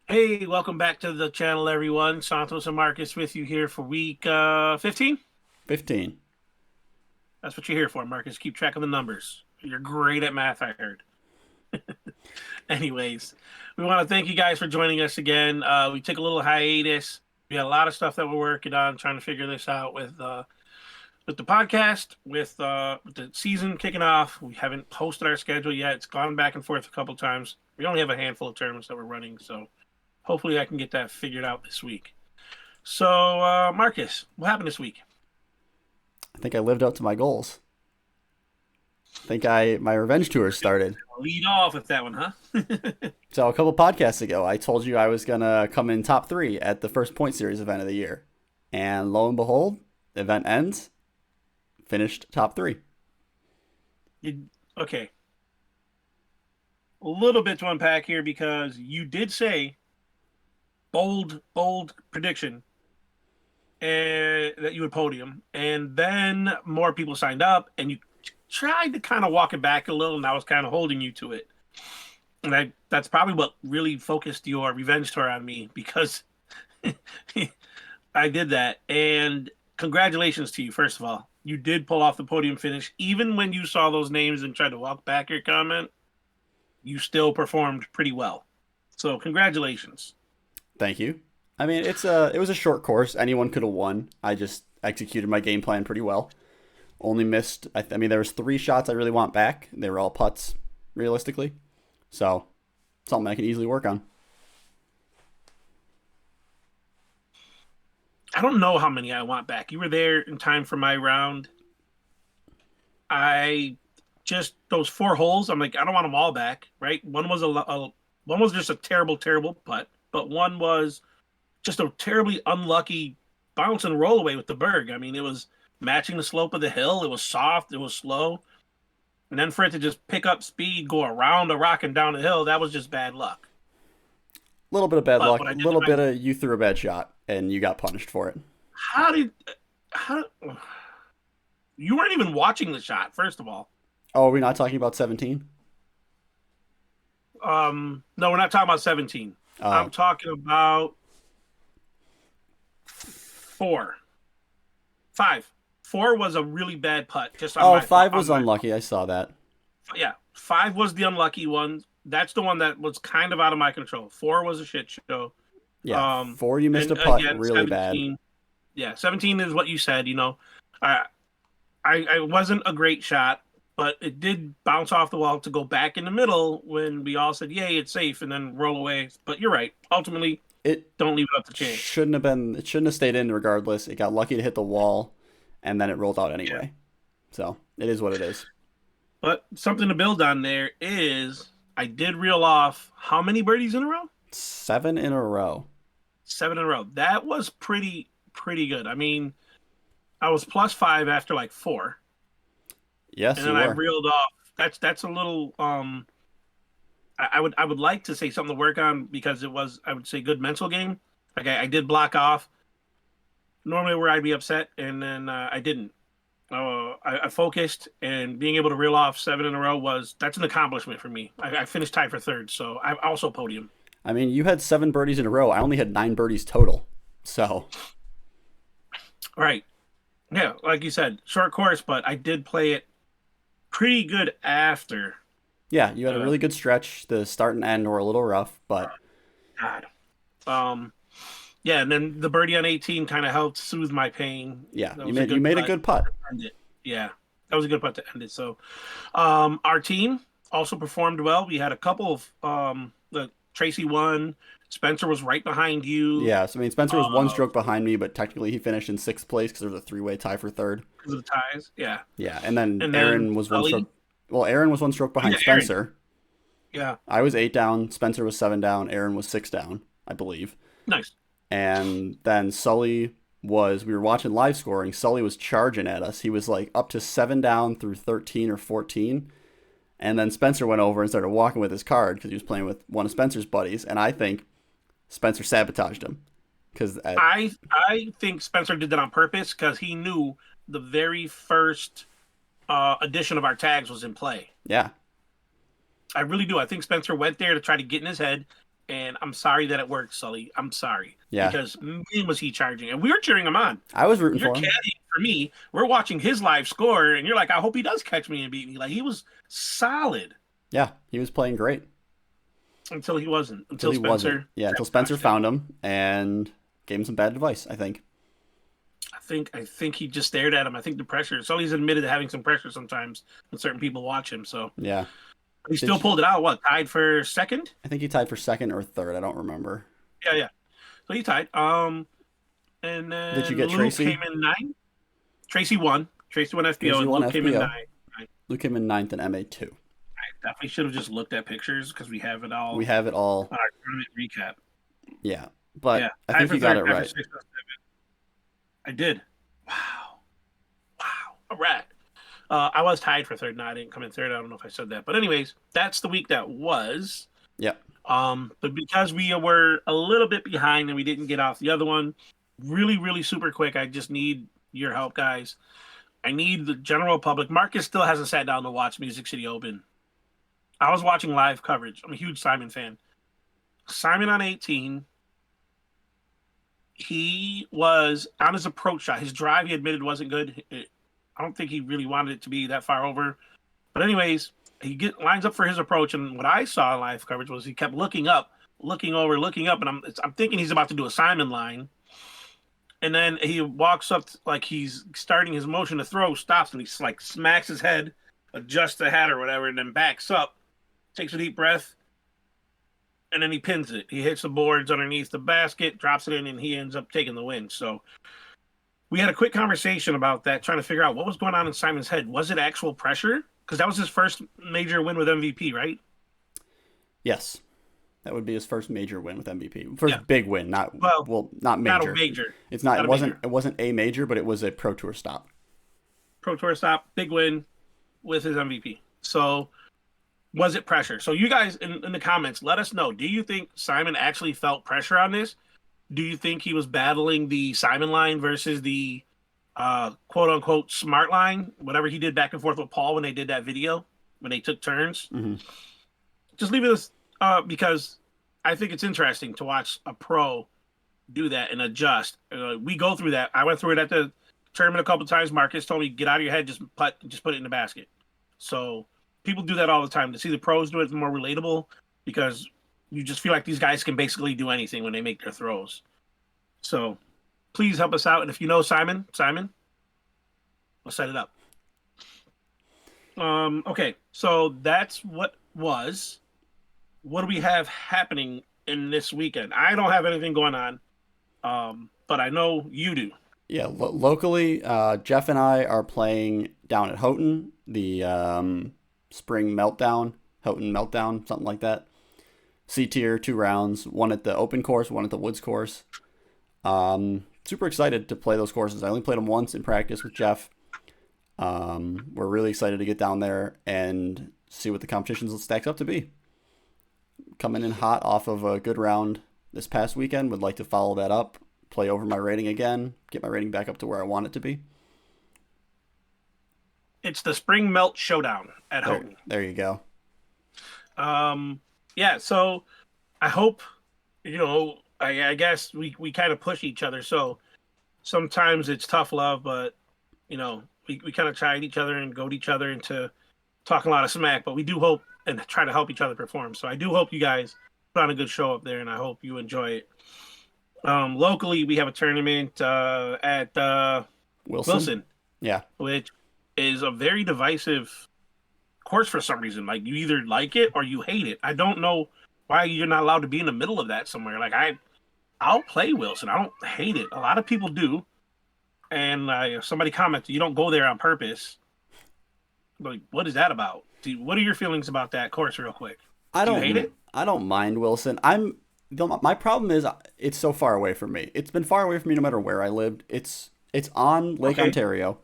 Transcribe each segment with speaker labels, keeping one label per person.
Speaker 1: Hey, welcome back to the channel, everyone. Santos and Marcus with you here for week 15.
Speaker 2: 15.
Speaker 1: That's what you're here for, Marcus. Keep track of the numbers. You're great at math, I heard. Anyways, we want to thank you guys for joining us again. We took a little hiatus. We had a lot of stuff that we're working on, trying to figure this out with the podcast, with the season kicking off. We haven't posted our schedule yet. It's gone back and forth a couple times. We only have a handful of tournaments that we're running, so hopefully I can get that figured out this week. So, Marcus, what happened this week?
Speaker 2: I think I lived up to my goals. I think my revenge tour started.
Speaker 1: Lead off with that one, huh?
Speaker 2: So a couple podcasts ago, I told you I was gonna come in top 3 at the first point series event of the year, and lo and behold, event ends, finished top 3.
Speaker 1: Okay, a little bit to unpack here because you did say bold prediction that you would podium, and then more people signed up, and you tried to kind of walk it back a little, and I was kind of holding you to it. And that's probably what really focused your revenge tour on me because I did that. And congratulations to you, first of all. You did pull off the podium finish. Even when you saw those names and tried to walk back your comment, you still performed pretty well. So congratulations.
Speaker 2: Thank you. I mean, it was a short course. Anyone could have won. I just executed my game plan pretty well. Only missed. I mean, there was 3 shots I really want back. They were all putts, realistically. So something I can easily work on.
Speaker 1: I don't know how many I want back. You were there in time for my round. I just those 4 holes. I'm like, I don't want them all back. Right? One was just a terrible putt, but one was just a terribly unlucky bounce and roll away with the berg. I mean, it was matching the slope of the hill. It was soft. It was slow. And then for it to just pick up speed, go around a rock and down the hill, that was just bad luck.
Speaker 2: Little bit of bad
Speaker 1: But
Speaker 2: luck,
Speaker 1: what I
Speaker 2: a
Speaker 1: did to
Speaker 2: little
Speaker 1: my
Speaker 2: bit of you threw a bad shot and you got punished for it.
Speaker 1: how did how you weren't even watching the shot, first of all.
Speaker 2: Oh, are we not talking about 17?
Speaker 1: No, we're not talking about 17. I'm
Speaker 2: Oh,
Speaker 1: talking about four. Five. Four was a really bad putt, just on
Speaker 2: oh,
Speaker 1: my fault.
Speaker 2: 5 was unlucky. I saw that.
Speaker 1: Yeah, five was the unlucky one. That's the one that was kind of out of my control. Four was a shit show.
Speaker 2: Yeah, 4 you missed a
Speaker 1: And
Speaker 2: putt
Speaker 1: again,
Speaker 2: really bad.
Speaker 1: 17. Yeah, 17 is what you said. I I wasn't a great shot, but it did bounce off the wall to go back in the middle when we all said, "Yay, it's safe," and then roll away. But you're right. Ultimately,
Speaker 2: It
Speaker 1: don't leave it up to chance.
Speaker 2: it shouldn't have stayed in regardless. It got lucky to hit the wall and then it rolled out
Speaker 1: Yeah.
Speaker 2: anyway. So, it is what it is.
Speaker 1: But something to build on there is I did reel off how many birdies in a row?
Speaker 2: 7 in a row.
Speaker 1: 7 in a row. That was pretty good. I mean, I was +5 after like four,
Speaker 2: Yes,
Speaker 1: and
Speaker 2: you
Speaker 1: then I
Speaker 2: were.
Speaker 1: reeled off. That's a little. I would like to say something to work on because it was, I would say, good mental game. Like I did block off normally where I'd be upset, and then I didn't. I focused, and being able to reel off 7 in a row was that's an accomplishment for me. I finished tied for third, so I also podium.
Speaker 2: I mean, you had 7 birdies in a row. I only had 9 birdies total. So,
Speaker 1: Right. Yeah, like you said, short course, but I did play it pretty good after.
Speaker 2: yeah, you had a
Speaker 1: Uh,
Speaker 2: really good stretch. The start and end were a little rough, but
Speaker 1: God. Um, yeah, and then the birdie on 18 kind of helped soothe my pain.
Speaker 2: yeah,
Speaker 1: That was a
Speaker 2: you
Speaker 1: good
Speaker 2: made a
Speaker 1: putt
Speaker 2: good putt.
Speaker 1: to end it. Yeah, that was a good putt to end it. So, our team also performed well. We had a couple of the Tracy won. Spencer was right behind you.
Speaker 2: Yeah, so I mean, Spencer was 1
Speaker 1: Uh,
Speaker 2: stroke behind me, but technically he finished in 6th place because there was a 3-way tie for third.
Speaker 1: because of the ties. Yeah,
Speaker 2: Yeah, and then
Speaker 1: and then
Speaker 2: Aaron was 1
Speaker 1: Sully.
Speaker 2: stroke. Well, Aaron was 1 stroke
Speaker 1: Oh,
Speaker 2: behind
Speaker 1: yeah, Aaron.
Speaker 2: Spencer.
Speaker 1: Yeah,
Speaker 2: I was 8 down. Spencer was 7 down. Aaron was 6 down, I believe.
Speaker 1: nice.
Speaker 2: And then Sully we were watching live scoring. Sully was charging at us. He was like up to 7 down through 13 or 14. And then Spencer went over and started walking with his card because he was playing with one of Spencer's buddies. And I think Spencer sabotaged him because,
Speaker 1: I think Spencer did that on purpose because he knew the very first edition of our tags was in play.
Speaker 2: yeah,
Speaker 1: I really do. I think Spencer went there to try to get in his head, And I'm sorry that it worked, Sully. I'm sorry.
Speaker 2: Yeah,
Speaker 1: Because man, was he charging. And we were cheering him on.
Speaker 2: I was rooting
Speaker 1: You're
Speaker 2: for him.
Speaker 1: caddying for me. We're watching his live score, and you're like, I hope he does catch me and beat me. Like, he was solid
Speaker 2: Yeah, he was playing great
Speaker 1: until he wasn't.
Speaker 2: until
Speaker 1: Until
Speaker 2: he wasn't.
Speaker 1: Spencer.
Speaker 2: Yeah, until Spencer found him and gave him some bad advice, I think.
Speaker 1: I think he just stared at him. I think the pressure. Sully's admitted to having some pressure sometimes when certain people watch him. So
Speaker 2: Yeah.
Speaker 1: he still pulled it out. What, tied for second?
Speaker 2: I think he tied for second or third. I don't remember.
Speaker 1: Yeah, yeah. So he tied. And then
Speaker 2: Did you get
Speaker 1: Luke
Speaker 2: Tracy?
Speaker 1: came in 9. Tracy won. Tracy won FBO.
Speaker 2: Tracy
Speaker 1: And
Speaker 2: won
Speaker 1: Luke came in
Speaker 2: FBO.
Speaker 1: 9.
Speaker 2: Luke came in ninth and MA 2.
Speaker 1: I definitely should have just looked at pictures because we have it all
Speaker 2: We have it all.
Speaker 1: on our tournament recap.
Speaker 2: Yeah, but
Speaker 1: Yeah,
Speaker 2: I
Speaker 1: tied
Speaker 2: think
Speaker 1: for
Speaker 2: you got
Speaker 1: third,
Speaker 2: it
Speaker 1: tied for
Speaker 2: right.
Speaker 1: 6, 7. I did. Wow. Wow. All right. I was tied for third. No, I didn't come in third. I don't know if I said that. But anyways, that's the week that was.
Speaker 2: Yep.
Speaker 1: But because we were a little bit behind and we didn't get off the other one, really, really super quick, I just need your help, guys. I need the general public. Marcus still hasn't sat down to watch Music City Open. I was watching live coverage. I'm a huge Simon fan. Simon on 18. He was on his approach shot. His drive, he admitted, wasn't good. I don't think he really wanted it to be that far over. But anyways, he lines up for his approach, and what I saw in live coverage was he kept looking up, looking over, looking up, and I'm thinking he's about to do a Simon line. And then he walks up like he's starting his motion to throw, stops, and he like smacks his head, adjusts the hat or whatever, and then backs up, takes a deep breath, and then he pins it. He hits the boards underneath the basket, drops it in, and he ends up taking the win. So we had a quick conversation about that, trying to figure out what was going on in Simon's head. Was it actual pressure? Because that was his first major win with MVP, right?
Speaker 2: Yes. That would be his first major win with MVP. First big win, not not major.
Speaker 1: Not a major.
Speaker 2: It's not.
Speaker 1: Not
Speaker 2: it wasn't. It wasn't a major, but it was a Pro Tour stop.
Speaker 1: Pro Tour stop, big win with his MVP. So was it pressure? So you guys in the comments, let us know. Do you think Simon actually felt pressure on this? Do you think he was battling the Simon line versus the quote unquote smart line? Whatever he did back and forth with Paul when they did that video, when they took turns.
Speaker 2: Mm-hmm.
Speaker 1: Just leave it because I think it's interesting to watch a pro do that and adjust. We go through that. I went through it at the tournament a couple of times. Marcus told me, get out of your head, just put it in the basket. So people do that all the time. To see the pros do it is more relatable because you just feel like these guys can basically do anything when they make their throws. So please help us out. And if you know Simon, we'll set it up. Okay, so that's what was. What do we have happening in this weekend? I don't have anything going on, but I know you do.
Speaker 2: Yeah, locally, Jeff and I are playing down at Houghton, the Spring Meltdown, Houghton Meltdown, something like that. C-tier, 2 rounds, one at the open course, one at the woods course. Super excited to play those courses. I only played them once in practice with Jeff. We're really excited to get down there and see what the competition stacks up to be. Coming in hot off of a good round this past weekend. Would like to follow that up, play over my rating again, get my rating back up to where I want it to be.
Speaker 1: It's the Spring Melt Showdown at Houghton.
Speaker 2: There you go.
Speaker 1: Yeah, so I hope, I guess we kind of push each other. So sometimes it's tough love, but, we kind of try each other and goad each other into talking a lot of smack, but we do hope and try to help each other perform. So I do hope you guys put on a good show up there, and I hope you enjoy it. Locally, we have a tournament at Wilson.
Speaker 2: Yeah.
Speaker 1: Which is a very divisive course for some reason. Like, you either like it or you hate it. I don't know why you're not allowed to be in the middle of that somewhere. Like, I'll play Wilson. I don't hate it. A lot of people do. And somebody commented, you don't go there on purpose. Like, what is that about? What are your feelings about that course, real quick?
Speaker 2: I don't
Speaker 1: hate it.
Speaker 2: I don't mind Wilson. My problem is it's so far away from me. It's been far away from me no matter where I lived. It's on Lake Ontario.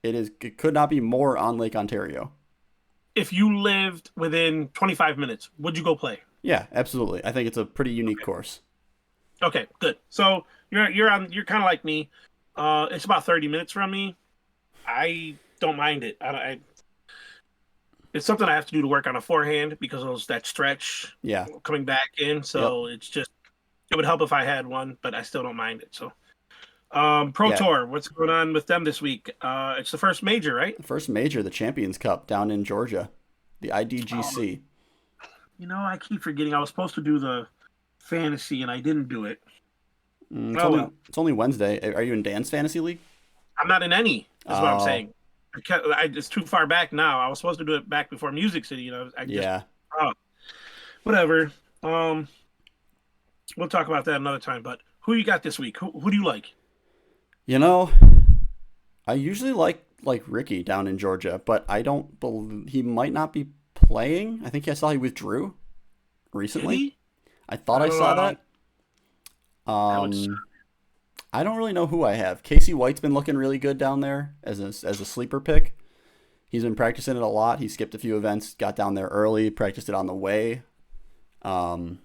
Speaker 2: It could not be more on Lake Ontario.
Speaker 1: If you lived within 25 minutes, would you go play?
Speaker 2: Yeah, absolutely. I think it's a pretty unique course.
Speaker 1: Okay, good. So you're kind of like me. It's about 30 minutes from me. I don't mind it. it's something I have to do to work on a forehand because of that stretch
Speaker 2: Yeah.
Speaker 1: coming back in.
Speaker 2: Yep.
Speaker 1: So it's just it would help if I had one, but I still don't mind it. So Pro
Speaker 2: Yeah.
Speaker 1: Tour, what's going on with them this week? It's the first major, right?
Speaker 2: The first major, the Champions Cup down in Georgia, the
Speaker 1: Um,
Speaker 2: IDGC.
Speaker 1: I keep forgetting I was supposed to do the fantasy and I didn't do it.
Speaker 2: It's
Speaker 1: Oh
Speaker 2: only
Speaker 1: well,
Speaker 2: it's only Wednesday. Are you in Dan's fantasy league?
Speaker 1: I'm not in any. Is what I'm
Speaker 2: Oh,
Speaker 1: saying. It's too far back now. I was supposed to do it back before Music City. I just
Speaker 2: yeah.
Speaker 1: oh, whatever. Um, we'll talk about that another time. But who you got this week? Who do you like?
Speaker 2: You know, I usually like Ricky down in Georgia, but I don't believe he might not be playing. I think I saw he withdrew
Speaker 1: Did
Speaker 2: recently.
Speaker 1: he?
Speaker 2: I thought
Speaker 1: I
Speaker 2: I
Speaker 1: don't know.
Speaker 2: saw
Speaker 1: I don't.
Speaker 2: that.
Speaker 1: That would.
Speaker 2: I don't really know who I have. Casey White's been looking really good down there as a sleeper pick. He's been practicing it a lot. He skipped a few events, got down there early, practiced it on the way. Um,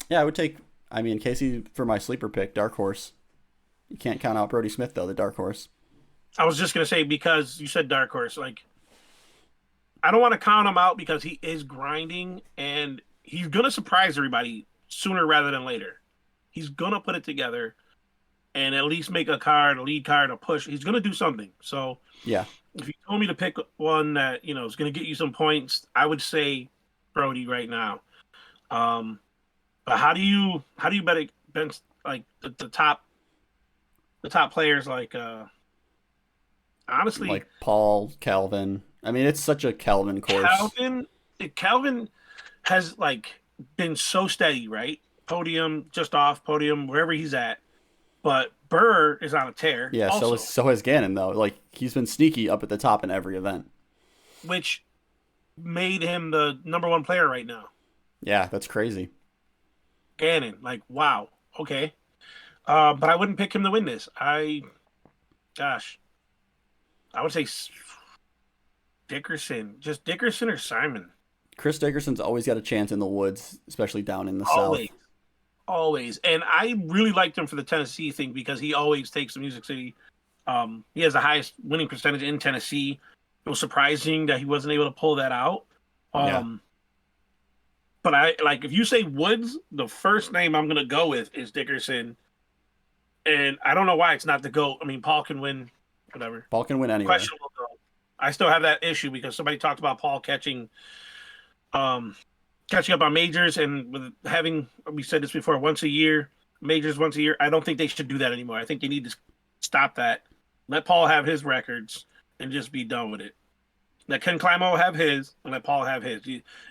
Speaker 2: yeah, I would take. I mean, Casey for my sleeper pick, dark horse. You can't count out Brody Smith though, the dark horse.
Speaker 1: I was just gonna say because you said dark horse. Like I don't want to count him out because he is grinding and he's gonna surprise everybody sooner rather than later. He's gonna put it together and at least make a card, a lead card, a push. He's gonna do something. So
Speaker 2: Yeah,
Speaker 1: if you told me to pick one that is gonna get you some points, I would say Brody right now. Um, but how do you bet against like the top players like honestly
Speaker 2: like Paul, Calvin. I mean, it's such a Calvin course.
Speaker 1: Calvin has like been so steady, right? Podium, just off podium, wherever he's at. But Burr is on a tear
Speaker 2: Yeah,
Speaker 1: also,
Speaker 2: so has Gannon though. Like he's been sneaky up at the top in every event.
Speaker 1: which made him the number one player right now.
Speaker 2: Yeah, that's crazy.
Speaker 1: Gannon, like wow, okay. But I wouldn't pick him to win this. Gosh, I would say Dickerson, just Dickerson or Simon.
Speaker 2: Chris Dickerson's always got a chance in the woods, especially down in the
Speaker 1: Always,
Speaker 2: south.
Speaker 1: always. And I really liked him for the Tennessee thing because he always takes the Music City. He has the highest winning percentage in Tennessee. It was surprising that he wasn't able to pull that out.
Speaker 2: Yeah.
Speaker 1: Um, but I like if you say Woods, the first name I'm gonna go with is Dickerson, and I don't know why it's not the GOAT. I mean, Paul can win, whatever.
Speaker 2: Paul can win anywhere.
Speaker 1: Questionable GOAT. I still have that issue because somebody talked about Paul um, catching up on majors, and with having we said this before, once a year, majors once a year. I don't think they should do that anymore. I think they need to stop that. Let Paul have his records and just be done with it. Let Ken Climo have his and let Paul have his.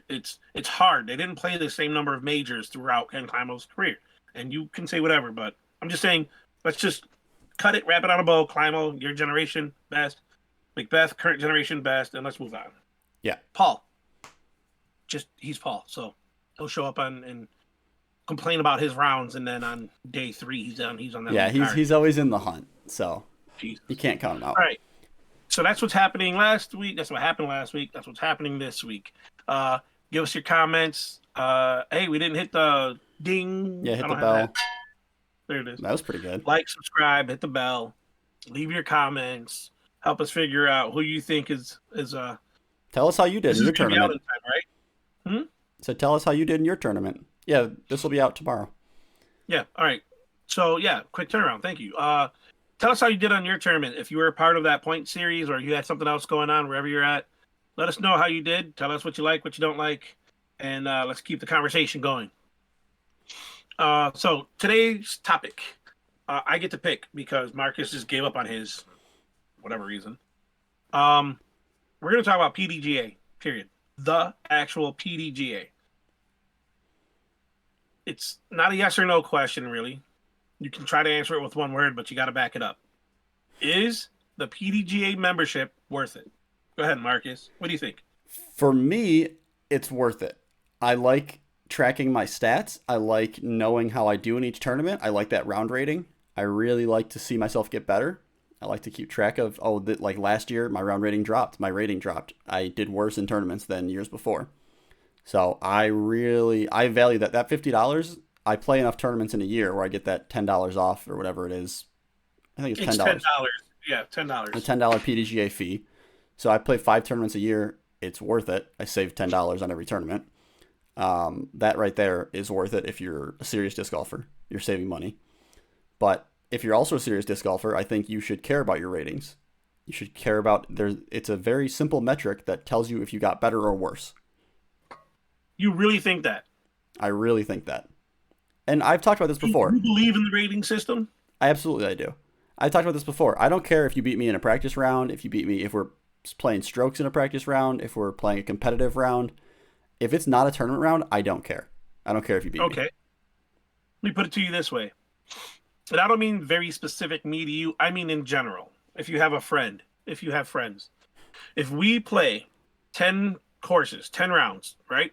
Speaker 1: It's hard. They didn't play the same number of majors throughout Ken Climo's career, and you can say whatever, but I'm just saying let's just cut it, wrap it on a bow. Climo, your generation best. Macbeth, current generation best, and let's move on.
Speaker 2: Yeah.
Speaker 1: Paul, just he's Paul, so he'll show up on and complain about his rounds, and then on day three he's on that.
Speaker 2: Yeah,
Speaker 1: lead
Speaker 2: he's
Speaker 1: card.
Speaker 2: he's always in the hunt, so
Speaker 1: Jesus.
Speaker 2: you can't count him out.
Speaker 1: All right. So that's what's happening last week. That's what happened last week. That's what's happening this week. Give us your comments. Hey, we didn't hit the ding.
Speaker 2: Yeah,
Speaker 1: I
Speaker 2: hit the
Speaker 1: don't have that.
Speaker 2: bell.
Speaker 1: There it is.
Speaker 2: That was pretty good.
Speaker 1: Like, subscribe, hit the bell, leave your comments. Help us figure out who you think is
Speaker 2: Tell us how you did
Speaker 1: this
Speaker 2: in
Speaker 1: is
Speaker 2: your
Speaker 1: going to be out in
Speaker 2: tournament.
Speaker 1: time, right?
Speaker 2: So tell us how you did in your tournament. Yeah, this will be out tomorrow.
Speaker 1: Yeah. All right. So yeah, quick turnaround. Thank you. Tell us how you did on your tournament. If you were a part of that point series or you had something else going on wherever you're at, let us know how you did. Tell us what you like, what you don't like, and let's keep the conversation going. So today's topic, I get to pick because Marcus just gave up on his whatever reason. We're going to talk about PDGA. Period. The actual PDGA. It's not a yes or no question, really. You can try to answer it with one word, but you got to back it up. Is the PDGA membership worth it? Go ahead, Marcus. What do you think?
Speaker 2: For me, it's worth it. I like tracking my stats. I like knowing how I do in each tournament. I like that round rating. I really like to see myself get better. I like to keep track of, like last year, my round rating dropped. My rating dropped. I did worse in tournaments than years before. So I value that. That $50, I play enough tournaments in a year where I get that $10 off or whatever it is. I think it's $10.
Speaker 1: $10. Yeah, $10.
Speaker 2: A $10 PDGA fee. So I play 5 tournaments a year. It's worth it. I save $10 on every tournament. That right there is worth it if you're a serious disc golfer. You're saving money. But if you're also a serious disc golfer, I think you should care about your ratings. You should care about it's a very simple metric that tells you if you got better or worse.
Speaker 1: You really think that?
Speaker 2: I really think that. And I've talked about this before.
Speaker 1: You believe in the rating system?
Speaker 2: I do. I've talked about this before. I don't care if you beat me in a practice round, if we're playing strokes in a practice round, if we're playing a competitive round. If it's not a tournament round, I don't care. I don't care if you beat me.
Speaker 1: Okay. Let me put it to you this way. And I don't mean very specific me to you. I mean in general. If you have a friend, if you have friends. If we play 10 courses, 10 rounds, right?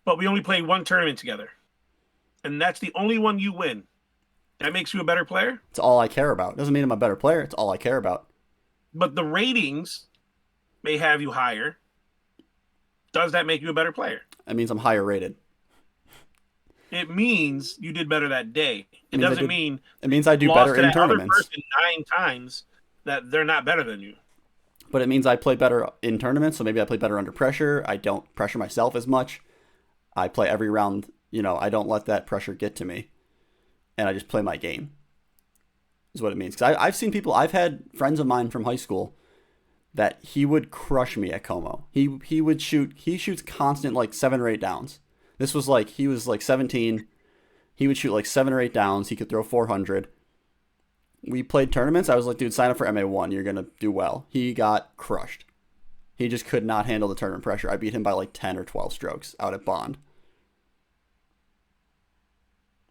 Speaker 1: But we only play one tournament together. And that's the only one you win. That makes you a better player?
Speaker 2: It's all I care about. Doesn't mean I'm a better player. It's all I care about.
Speaker 1: But the ratings may have you higher. Does that make you a better player?
Speaker 2: It means I'm higher rated.
Speaker 1: It means you did better that day. It doesn't mean
Speaker 2: it means I do better in tournaments.
Speaker 1: Other person 9 times that they're not better than you.
Speaker 2: But it means I play better in tournaments, so maybe I play better under pressure. I don't pressure myself as much. I play every round, I don't let that pressure get to me. And I just play my game. Is what it means. Because I've seen people, I've had friends of mine from high school that he would crush me at Como. He shoots constant like 7 or 8 downs. This was like, he was like 17. He would shoot like 7 or 8 downs. He could throw 400. We played tournaments. I was like, dude, sign up for MA1. You're going to do well. He got crushed. He just could not handle the tournament pressure. I beat him by like 10 or 12 strokes out at Bond.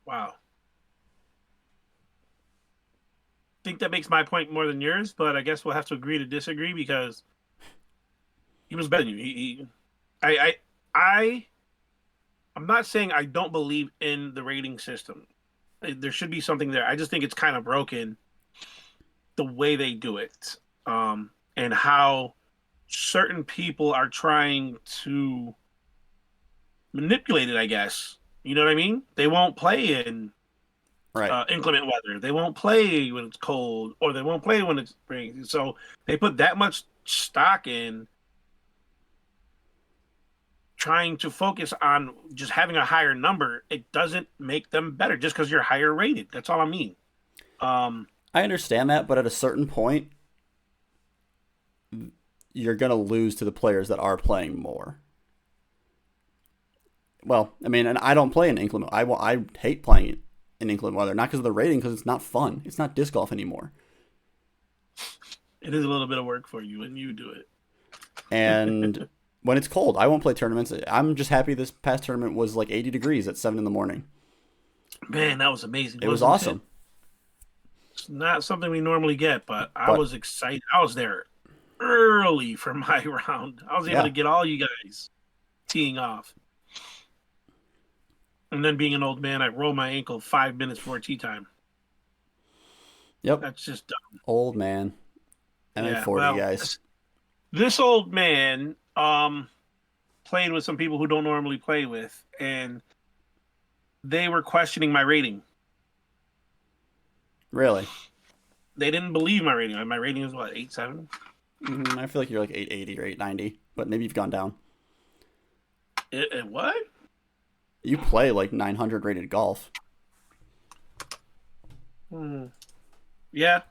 Speaker 1: Wow. I think that makes my point more than yours, but I guess we'll have to agree to disagree because he was better than you. I'm not saying I don't believe in the rating system. There should be something there. I just think it's kind of broken the way they do it, and how certain people are trying to manipulate it, I guess. You know what I mean? They won't play in inclement weather. They won't play when it's cold, or they won't play when it's spring. So they put that much stock in trying to focus on just having a higher number. It doesn't make them better just because you're higher rated. That's all I mean.
Speaker 2: I understand that, but at a certain point, you're going to lose to the players that are playing more. Well, I mean, and I don't play in inclement. I hate playing in inclement weather, not because of the rating, because it's not fun. It's not disc golf anymore.
Speaker 1: It is a little bit of work for you when you do it.
Speaker 2: And when it's cold, I won't play tournaments. I'm just happy this past tournament was like 80 degrees at 7 a.m.
Speaker 1: Man, that was amazing.
Speaker 2: It was awesome.
Speaker 1: It's not something we normally get, but I was excited. I was there early for my round. I was able to get all you guys teeing off. And then being an old man, I rolled my ankle 5 minutes before tee time.
Speaker 2: Yep.
Speaker 1: That's just dumb.
Speaker 2: Old man. And then 40 guys.
Speaker 1: This old man played with some people who don't normally play with, and they were questioning my rating.
Speaker 2: Really?
Speaker 1: They didn't believe my rating. My rating is what, 8.7?
Speaker 2: I feel like you're like 880 or 890, but maybe you've gone down.
Speaker 1: What?
Speaker 2: You play like 900 rated golf.
Speaker 1: Yeah.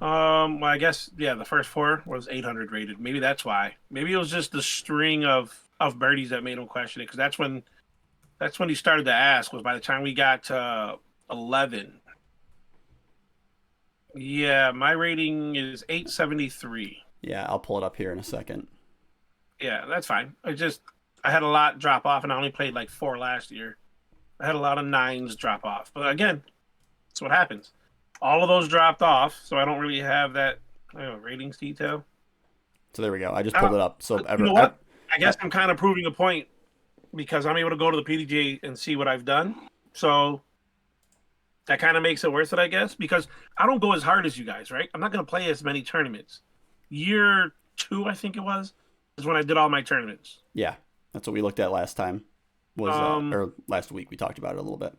Speaker 1: Well, I guess, the first 4 was 800 rated. Maybe that's why. Maybe it was just the string of birdies that made him question it, because that's when he started to ask, was by the time we got to 11. Yeah, my rating is 873.
Speaker 2: Yeah, I'll pull it up here in a second.
Speaker 1: Yeah, that's fine. I had a lot drop off, and I only played like 4 last year. I had a lot of 9s drop off. But again, that's what happens. All of those dropped off, so I don't really have that ratings detail.
Speaker 2: So there we go. I just pulled it up. So
Speaker 1: you know what? I guess I'm kind of proving a point because I'm able to go to the PDGA and see what I've done. So that kind of makes it worth it, I guess, because I don't go as hard as you guys, right? I'm not going to play as many tournaments. Year 2, I think it was, is when I did all my tournaments.
Speaker 2: Yeah, that's what we looked at last time. Or last week we talked about it a little bit.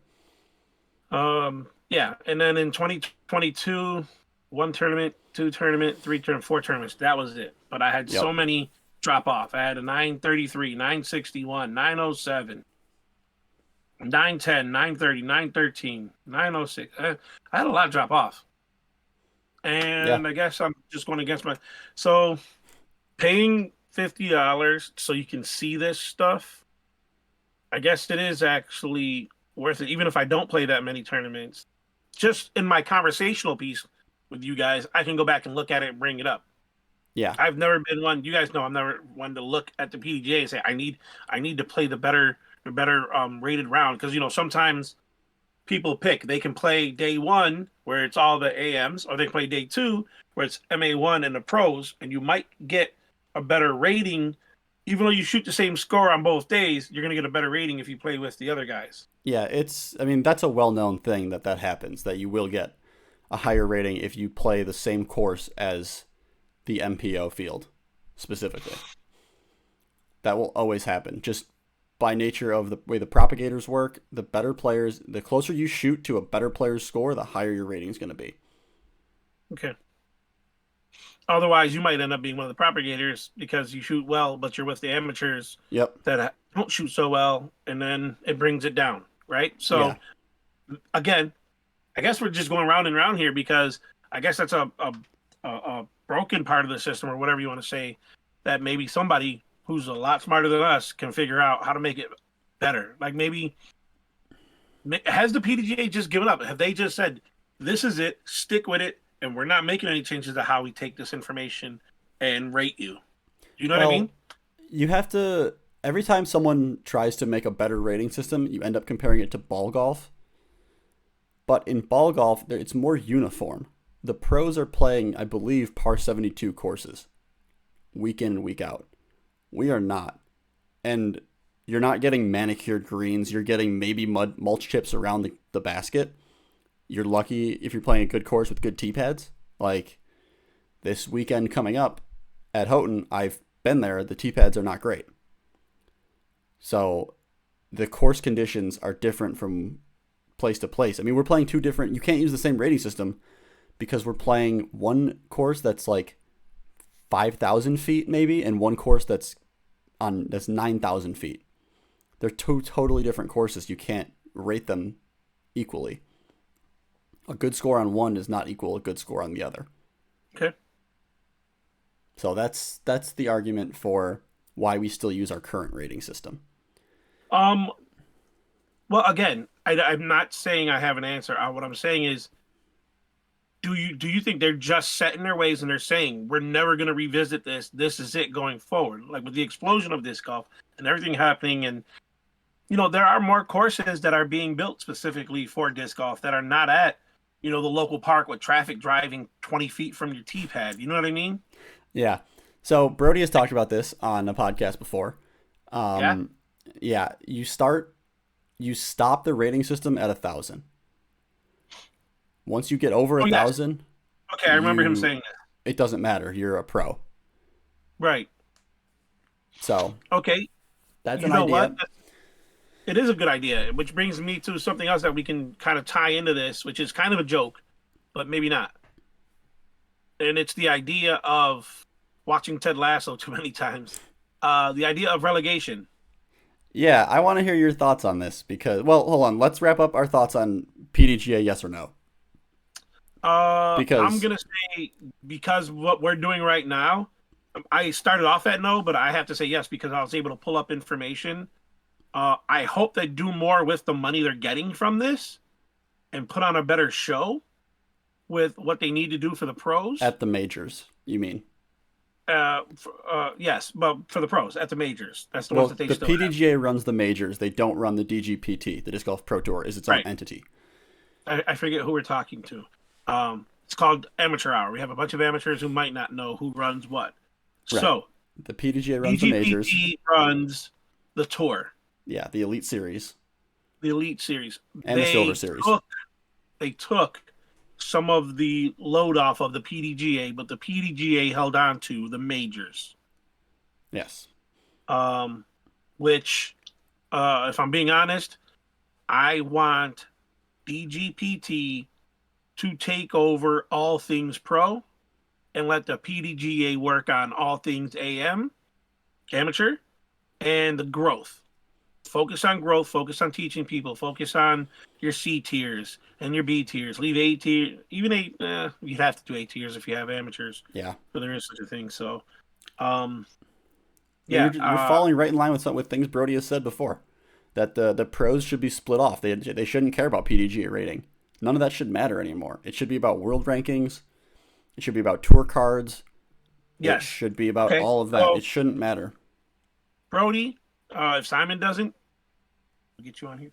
Speaker 1: Yeah, and then in 2022, one tournament, two tournament, three tournament, four tournaments. That was it. But I had
Speaker 2: Yep.
Speaker 1: so many drop off. I had a 933, 961, 907, 910, 930, 913, 906. I had a lot drop off.
Speaker 2: Yeah.
Speaker 1: And I guess I'm just going against my. So paying $50 so you can see this stuff, I guess it is actually worth it, even if I don't play that many tournaments. Just in my conversational piece with you guys, I can go back and look at it and bring it up.
Speaker 2: Yeah.
Speaker 1: I've never been one. You guys know I'm never one to look at the PDGA and say I need to play the better rated round, because sometimes people pick they can play day one where it's all the AMs, or they can play day two where it's MA1 and the pros, and you might get a better rating. Even though you shoot the same score on both days, you're going to get a better rating if you play with the other guys.
Speaker 2: Yeah, I mean, that's a well-known thing that happens, that you will get a higher rating if you play the same course as the MPO field specifically. That will always happen. Just by nature of the way the propagators work, the better players, the closer you shoot to a better player's score, the higher your rating is going to be.
Speaker 1: Okay. Otherwise, you might end up being one of the propagators because you shoot well, but you're with the amateurs
Speaker 2: Yep.
Speaker 1: that don't shoot so well, and then it brings it down, right?
Speaker 2: Yeah.
Speaker 1: So again, I guess we're just going round and round here, because I guess that's a broken part of the system, or whatever you want to say, that maybe somebody who's a lot smarter than us can figure out how to make it better. Like, maybe has the PDGA just given up? Have they just said, this is it, stick with it, and we're not making any changes to how we take this information and rate you? You know what I
Speaker 2: Well,
Speaker 1: mean?
Speaker 2: you have to, every time someone tries to make a better rating system, you end up comparing it to ball golf. But in ball golf, it's more uniform. The pros are playing, I believe, par 72 courses week in and week out. We are not. And you're not getting manicured greens. You're getting maybe mulch chips around the basket. You're lucky if you're playing a good course with good tee pads. Like this weekend coming up at Houghton, I've been there. The tee pads are not great. So the course conditions are different from place to place. I mean, we're playing two different, you can't use the same rating system because we're playing one course that's like 5,000 feet maybe, and one course that's 9,000 feet. They're two totally different courses. You can't rate them equally. A good score on one does not equal a good score on the other.
Speaker 1: Okay.
Speaker 2: So that's the argument for why we still use our current rating system.
Speaker 1: Um. Well, again, I'm not saying I have an answer. What I'm saying is, do you think they're just set in their ways and they're saying we're never going to revisit this? This is it going forward. Like with the explosion of disc golf and everything happening, and there are more courses that are being built specifically for disc golf that are not at the local park with traffic driving 20 feet from your tee pad. You know what I mean?
Speaker 2: Yeah. So Brody has talked about this on a podcast before.
Speaker 1: Yeah.
Speaker 2: Yeah. You stop the rating system at 1,000. Once you get over
Speaker 1: Oh, yes.
Speaker 2: 1,000,
Speaker 1: Okay, I remember him saying that.
Speaker 2: it doesn't matter. You're a pro.
Speaker 1: Right.
Speaker 2: So
Speaker 1: Okay.
Speaker 2: that's
Speaker 1: You
Speaker 2: an
Speaker 1: know
Speaker 2: idea.
Speaker 1: what? It is a good idea, which brings me to something else that we can kind of tie into this, which is kind of a joke, but maybe not. And it's the idea of watching Ted Lasso too many times. The idea of relegation.
Speaker 2: Yeah, I want to hear your thoughts on this because, well, hold on. Let's wrap up our thoughts on PDGA, yes or no.
Speaker 1: I'm
Speaker 2: Because,
Speaker 1: gonna say, because what we're doing right now, I started off at no, but I have to say yes because I was able to pull up information. I hope they do more with the money they're getting from this and put on a better show with what they need to do for the pros.
Speaker 2: at the majors, you mean?
Speaker 1: Yes, but for the pros at the majors, that's the ones
Speaker 2: Well,
Speaker 1: that they
Speaker 2: the
Speaker 1: still have.
Speaker 2: PDGA runs the majors. They don't run the DGPT. The Disc Golf Pro Tour is its own
Speaker 1: Right.
Speaker 2: entity.
Speaker 1: I forget who we're talking to. It's called Amateur Hour. We have a bunch of amateurs who might not know who runs what.
Speaker 2: Right.
Speaker 1: So
Speaker 2: The PDGA runs the majors.
Speaker 1: DGPT runs the tour,
Speaker 2: Yeah, the Elite Series
Speaker 1: the Elite Series.
Speaker 2: and the Silver Series.
Speaker 1: They took some of the load off of the PDGA, but the PDGA held on to the majors.
Speaker 2: Yes.
Speaker 1: Which, if I'm being honest, I want DGPT to take over all things pro and let the PDGA work on all things amateur, and the growth. Focus on growth, focus on teaching people, focus on your C tiers and your B tiers. Leave A tier, even you'd have to do A tiers if you have amateurs.
Speaker 2: Yeah.
Speaker 1: But there is such a thing. So,
Speaker 2: Yeah,
Speaker 1: yeah.
Speaker 2: you're falling right in line with things Brody has said before, that the pros should be split off. They shouldn't care about PDGA rating. None of that should matter anymore. It should be about world rankings. It should be about tour cards.
Speaker 1: Yes.
Speaker 2: It should be about all of that. So, it shouldn't matter.
Speaker 1: Brody, if Simon doesn't, we'll get you on here.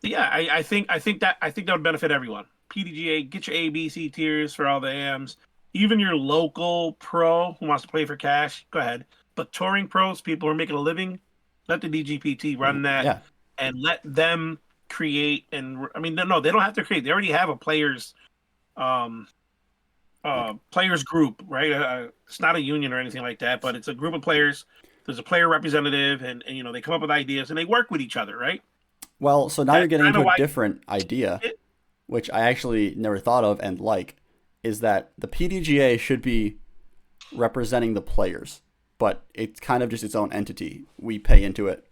Speaker 1: Yeah, I think that would benefit everyone. PDGA, get your A, B, C tiers for all the AMs. Even your local pro who wants to play for cash, go ahead. But touring pros, people who are making a living, let the DGPT run that and let them create. And I mean, no, they don't have to create. They already have a players group, right? It's not a union or anything like that, but it's a group of players. There's a player representative, and they come up with ideas and they work with each other, right?
Speaker 2: Well, so now you're getting into a different idea, which I actually never thought of and is that the PDGA should be representing the players, but it's kind of just its own entity. We pay into it,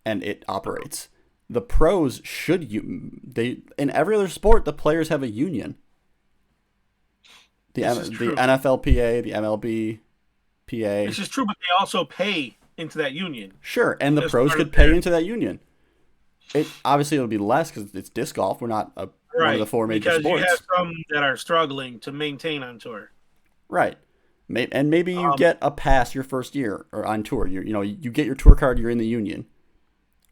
Speaker 2: and it operates. The pros in every other sport, the players have a union. The NFLPA, the MLB, PA.
Speaker 1: This is true, but they also pay into that union.
Speaker 2: Sure, and the pros could pay into that union. It'll be less because it's disc golf. We're not one of the four major sports.
Speaker 1: Because you have some that are struggling to maintain on tour.
Speaker 2: Right. And maybe you get a pass your first year or on tour. You get your tour card, you're in the union.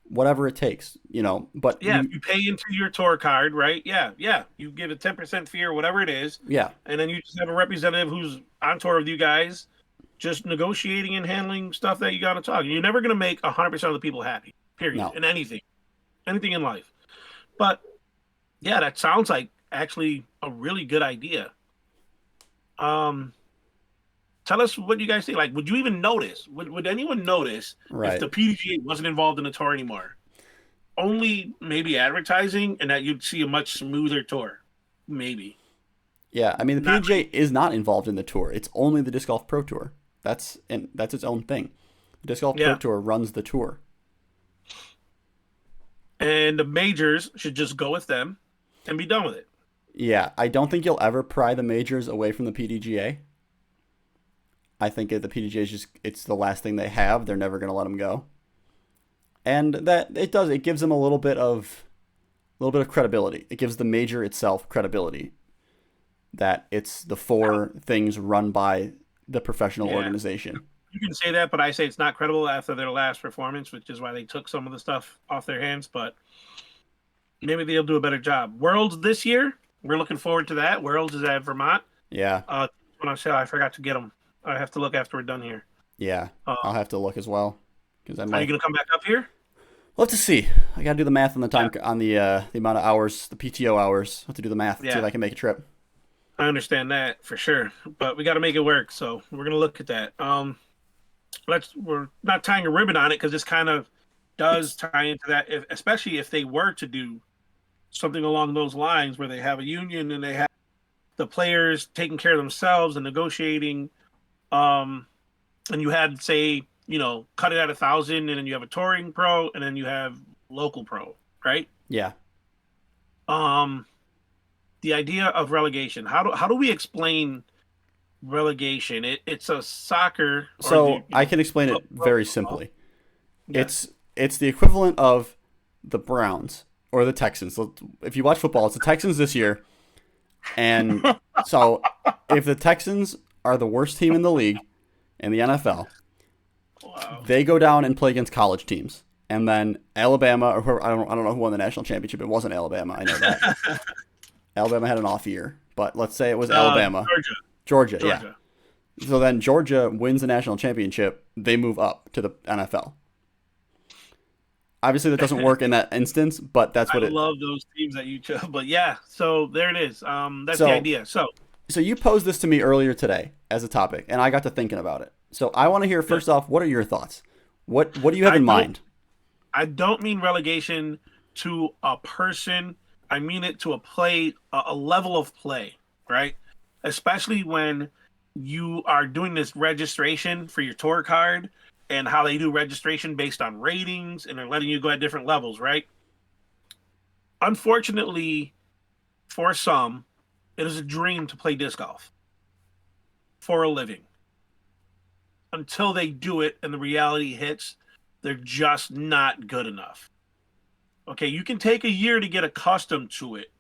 Speaker 2: Whatever it takes, but
Speaker 1: if you pay into your tour card, right? Yeah. You give a 10% fee or whatever it is.
Speaker 2: Yeah.
Speaker 1: And then you just have a representative who's on tour with you guys, just negotiating and handling stuff that you got to talk. You're never going to make 100% of the people happy, period, in anything in life. But yeah, that sounds like actually a really good idea. Tell us what you guys think. Like, would you even notice? Would anyone notice if the PDGA wasn't involved in the tour anymore? Only maybe advertising, and that you'd see a much smoother tour, maybe.
Speaker 2: Yeah, I mean the PDGA is not involved in the tour. It's only the Disc Golf Pro Tour. That's its own thing. The Disc Golf Pro Tour runs the tour.
Speaker 1: And the majors should just go with them and be done with it.
Speaker 2: Yeah, I don't think you'll ever pry the majors away from the PDGA. I think the PDGA is it's the last thing they have. They're never going to let them go. And that it gives them a little bit of credibility. It gives the major itself credibility that it's the four things run by the professional organization.
Speaker 1: You can say that, but I say it's not credible after their last performance, which is why they took some of the stuff off their hands. But maybe they'll do a better job. Worlds this year, we're looking forward to that. Worlds is at Vermont.
Speaker 2: Yeah.
Speaker 1: When I said I forgot to get them. I have to look after we're done here.
Speaker 2: Yeah, I'll have to look as well.
Speaker 1: Are you going to come back up here?
Speaker 2: We'll have to see. I got to do the math on the time on the amount of hours, the PTO hours. I'll have to do the math see if I can make a trip.
Speaker 1: I understand that for sure, but we got to make it work. So we're going to look at that. We're not tying a ribbon on it because this kind of does tie into that, especially if they were to do something along those lines where they have a union and they have the players taking care of themselves and negotiating. And you had, say, cut it at 1,000, and then you have a touring pro, and then you have local pro, right?
Speaker 2: Yeah.
Speaker 1: The idea of relegation. How do we explain relegation? It's a soccer.
Speaker 2: So I can explain it very simply. Yeah. It's the equivalent of the Browns or the Texans. So if you watch football, it's the Texans this year, and so if the Texans are the worst team in the league in the NFL.
Speaker 1: Wow.
Speaker 2: They go down and play against college teams. And then Alabama, or whoever, I don't know who won the national championship. It wasn't Alabama. I know that. Alabama had an off year. But let's say it was Alabama. Georgia, yeah. So then Georgia wins the national championship. They move up to the NFL. Obviously, that doesn't work in that instance, but that's what
Speaker 1: I love those teams that you chose. But yeah, so there it is. That's the idea.
Speaker 2: So you posed this to me earlier today as a topic, and I got to thinking about it. So I want to hear, first off, what are your thoughts? What do you have in mind?
Speaker 1: I don't mean relegation to a person. I mean it to a level of play, right? Especially when you are doing this registration for your tour card and how they do registration based on ratings and they're letting you go at different levels, right? Unfortunately, for some, it is a dream to play disc golf for a living. Until they do it and the reality hits, they're just not good enough. Okay, you can take a year to get accustomed to it.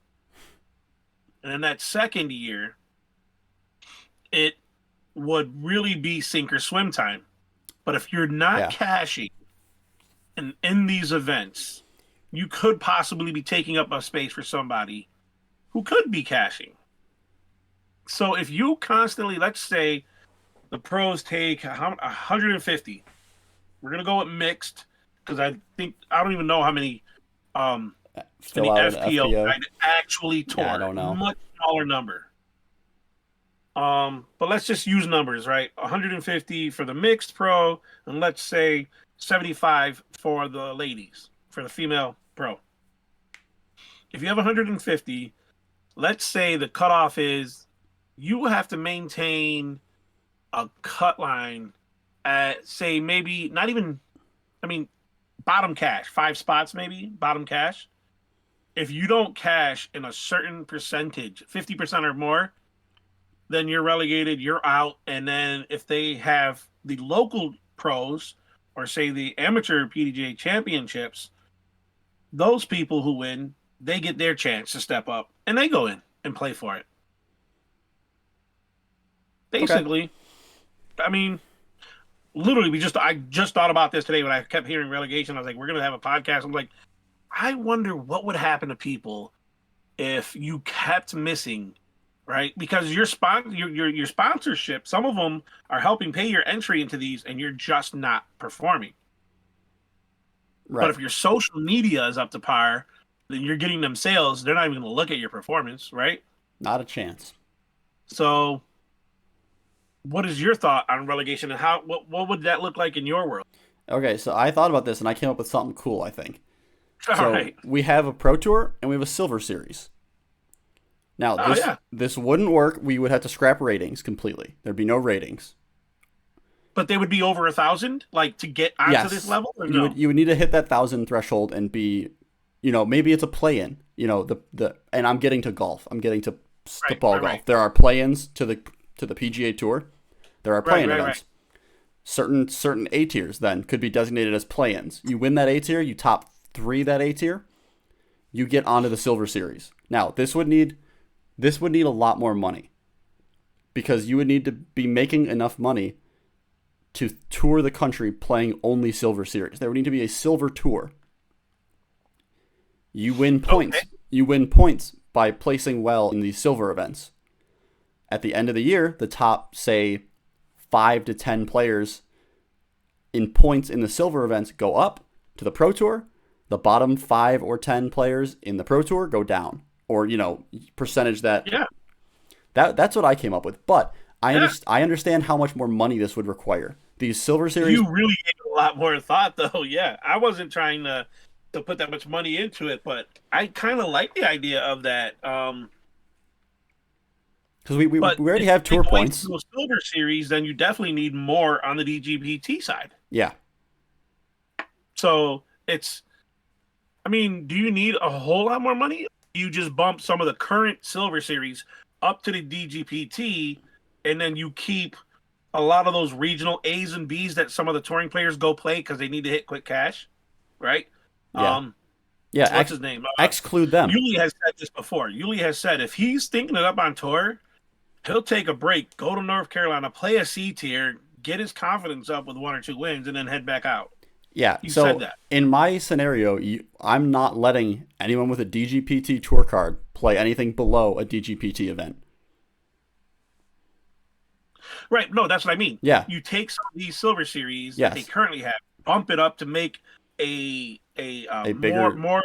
Speaker 1: And in that second year, it would really be sink or swim time. But if you're not
Speaker 2: Yeah.
Speaker 1: cashing in these events, you could possibly be taking up a space for somebody who could be cashing. So if you constantly, let's say the pros take 150, we're going to go with mixed because I don't even know how many in
Speaker 2: Fill
Speaker 1: the
Speaker 2: out an
Speaker 1: FPO
Speaker 2: FPO.
Speaker 1: actually tour.
Speaker 2: Yeah, I don't know.
Speaker 1: Much smaller number. But let's just use numbers, right? 150 for the mixed pro, and let's say 75 for the ladies, for the female pro. If you have 150, let's say the cutoff is you have to maintain a cut line at, say, maybe not even, I mean, bottom cash, 5 spots maybe, bottom cash. If you don't cash in a certain percentage, 50% or more, then you're relegated, you're out. And then if they have the local pros or say the amateur PDGA championships, those people who win, they get their chance to step up and they go in and play for it.
Speaker 2: Okay.
Speaker 1: Basically, I mean, literally, I just thought about this today when I kept hearing relegation. I was like, we're gonna have a podcast. I'm like, I wonder what would happen to people if you kept missing, right? Because your sponsorship, some of them are helping pay your entry into these, and you're just not performing.
Speaker 2: Right.
Speaker 1: But if your social media is up to par, then you're getting them sales. They're not even going to look at your performance, right?
Speaker 2: Not a chance.
Speaker 1: So, what is your thought on relegation, and what would that look like in your world?
Speaker 2: Okay, so I thought about this and I came up with something cool, I think.
Speaker 1: All
Speaker 2: So
Speaker 1: right.
Speaker 2: we have a Pro Tour and we have a Silver Series. Now,
Speaker 1: Oh yeah.
Speaker 2: this wouldn't work. We would have to scrap ratings completely. There'd be no ratings.
Speaker 1: But they would be over 1,000, like to get onto
Speaker 2: Yes,
Speaker 1: this level, or
Speaker 2: you
Speaker 1: no?
Speaker 2: would need to hit that 1,000 threshold and be, maybe it's a play-in. And I'm getting to golf. I'm getting to
Speaker 1: Right,
Speaker 2: ball
Speaker 1: right,
Speaker 2: golf.
Speaker 1: right.
Speaker 2: There are play-ins to the PGA Tour. There are play-in
Speaker 1: Right,
Speaker 2: events. Certain A tiers then could be designated as play-ins. You win that A tier, you top 3 that A tier, you get onto the Silver Series. Now, this would need a lot more money because you would need to be making enough money to tour the country playing only Silver Series. There would need to be a Silver Tour. You win points.
Speaker 1: Okay.
Speaker 2: You win points by placing well in these silver events. At the end of the year, the top, say, 5 to 10 players in points in the silver events go up to the Pro Tour. The bottom 5 or 10 players in the Pro Tour go down. Or, percentage that.
Speaker 1: Yeah.
Speaker 2: That's what I came up with. But
Speaker 1: Yeah.
Speaker 2: I understand how much more money this would require. These Silver Series.
Speaker 1: You really gave it a lot more thought, though. Yeah, I wasn't trying to put that much money into it, but I kind of like the idea of that.
Speaker 2: Because we
Speaker 1: But
Speaker 2: already
Speaker 1: if
Speaker 2: have
Speaker 1: you
Speaker 2: tour
Speaker 1: take away
Speaker 2: points.
Speaker 1: from the Silver Series, then you definitely need more on the DGPT side.
Speaker 2: Yeah.
Speaker 1: So I mean, do you need a whole lot more money? You just bump some of the current Silver Series up to the DGPT, and then you keep a lot of those regional A's and B's that some of the touring players go play because they need to hit quick cash, right?
Speaker 2: Yeah. Yeah.
Speaker 1: What's his name?
Speaker 2: Exclude them.
Speaker 1: Yuli has said this before. Yuli has said if he's thinking it up on tour, he'll take a break, go to North Carolina, play a C tier, get his confidence up with 1 or 2 wins, and then head back out.
Speaker 2: Yeah.
Speaker 1: You
Speaker 2: So
Speaker 1: said that.
Speaker 2: in my scenario, I'm not letting anyone with a DGPT tour card play anything below a DGPT event.
Speaker 1: Right. No, that's what I mean.
Speaker 2: Yeah.
Speaker 1: You take some of these Silver Series
Speaker 2: Yes.
Speaker 1: that they currently have, bump it up to make a
Speaker 2: bigger-
Speaker 1: more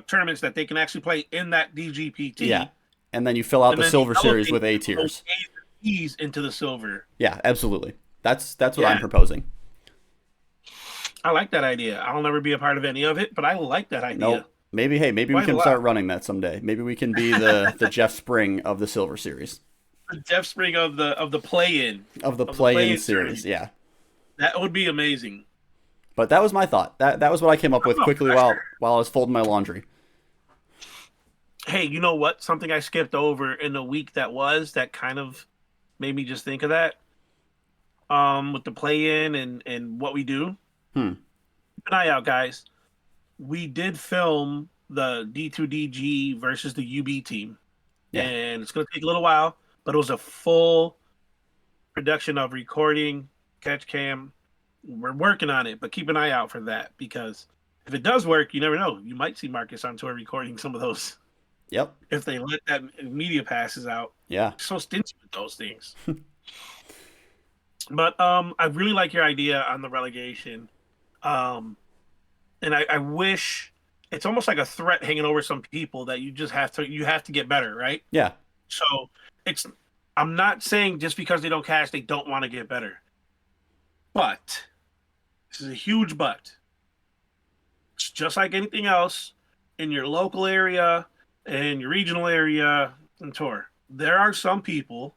Speaker 1: tournaments that they can actually play in that DGPT.
Speaker 2: Yeah. And then you fill out
Speaker 1: And
Speaker 2: the
Speaker 1: then
Speaker 2: Silver
Speaker 1: you
Speaker 2: Series
Speaker 1: elevate
Speaker 2: with A
Speaker 1: those
Speaker 2: tiers.
Speaker 1: A's and B's into the silver.
Speaker 2: Yeah, absolutely. That's what
Speaker 1: Yeah.
Speaker 2: I'm proposing.
Speaker 1: I like that idea. I'll never be a part of any of it, but I like that idea
Speaker 2: Nope. Maybe hey, maybe we
Speaker 1: quite a
Speaker 2: can
Speaker 1: lot.
Speaker 2: start running that someday. Maybe we can be the Jeff Spring of the Silver Series,
Speaker 1: The Jeff Spring of the play-in
Speaker 2: of the
Speaker 1: of the
Speaker 2: play-in
Speaker 1: play-in
Speaker 2: series.
Speaker 1: tournament.
Speaker 2: Yeah.
Speaker 1: That would be amazing.
Speaker 2: But that was my thought. That was what I came up with
Speaker 1: No
Speaker 2: quickly
Speaker 1: pressure.
Speaker 2: while I was folding my laundry.
Speaker 1: Hey, you know what? Something I skipped over in the week that was that kind of made me just think of that. With the play-in and what we do.
Speaker 2: Hmm.
Speaker 1: Keep an eye out, guys. We did film the D2DG versus the UB team,
Speaker 2: Yeah.
Speaker 1: and it's going to take a little while, but it was a full production of recording, catch cam. We're working on it, but keep an eye out for that because if it does work, you never know. You might see Marcus on tour recording some of those
Speaker 2: Yep.
Speaker 1: if they let that media passes out.
Speaker 2: Yeah.
Speaker 1: So stingy with those things. But I really like your idea on the relegation. Um, and I wish it's almost like a threat hanging over some people that you have to get better, right?
Speaker 2: Yeah.
Speaker 1: So it's I'm not saying just because they don't cash they don't want to get better. But this is a huge but. It's just like anything else in your local area and your regional area and tour. There are some people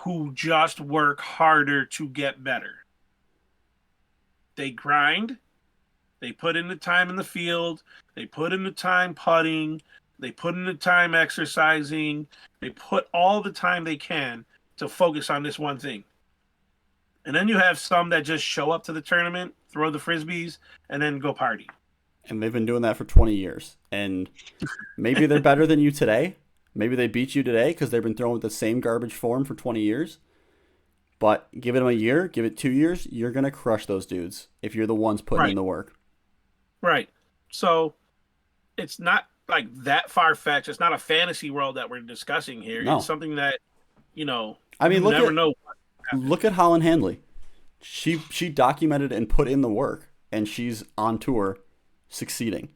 Speaker 1: who just work harder to get better. They grind, they put in the time in the field, they put in the time putting, they put in the time exercising, they put all the time they can to focus on this one thing. And then you have some that just show up to the tournament, throw the frisbees, and then go party.
Speaker 2: And they've been doing that for 20 years. And maybe they're better than you today. Maybe they beat you today because they've been throwing with the same garbage form for 20 years. But give it them a year, give it 2 years, you're going to crush those dudes if you're the ones putting in
Speaker 1: Right,
Speaker 2: the work.
Speaker 1: right. So it's not like that far fetched. It's not a fantasy world that we're discussing here. It's
Speaker 2: No.
Speaker 1: something that,
Speaker 2: I
Speaker 1: you
Speaker 2: mean,
Speaker 1: never know what happens.
Speaker 2: look at Holland Handley. She documented and put in the work and she's on tour succeeding.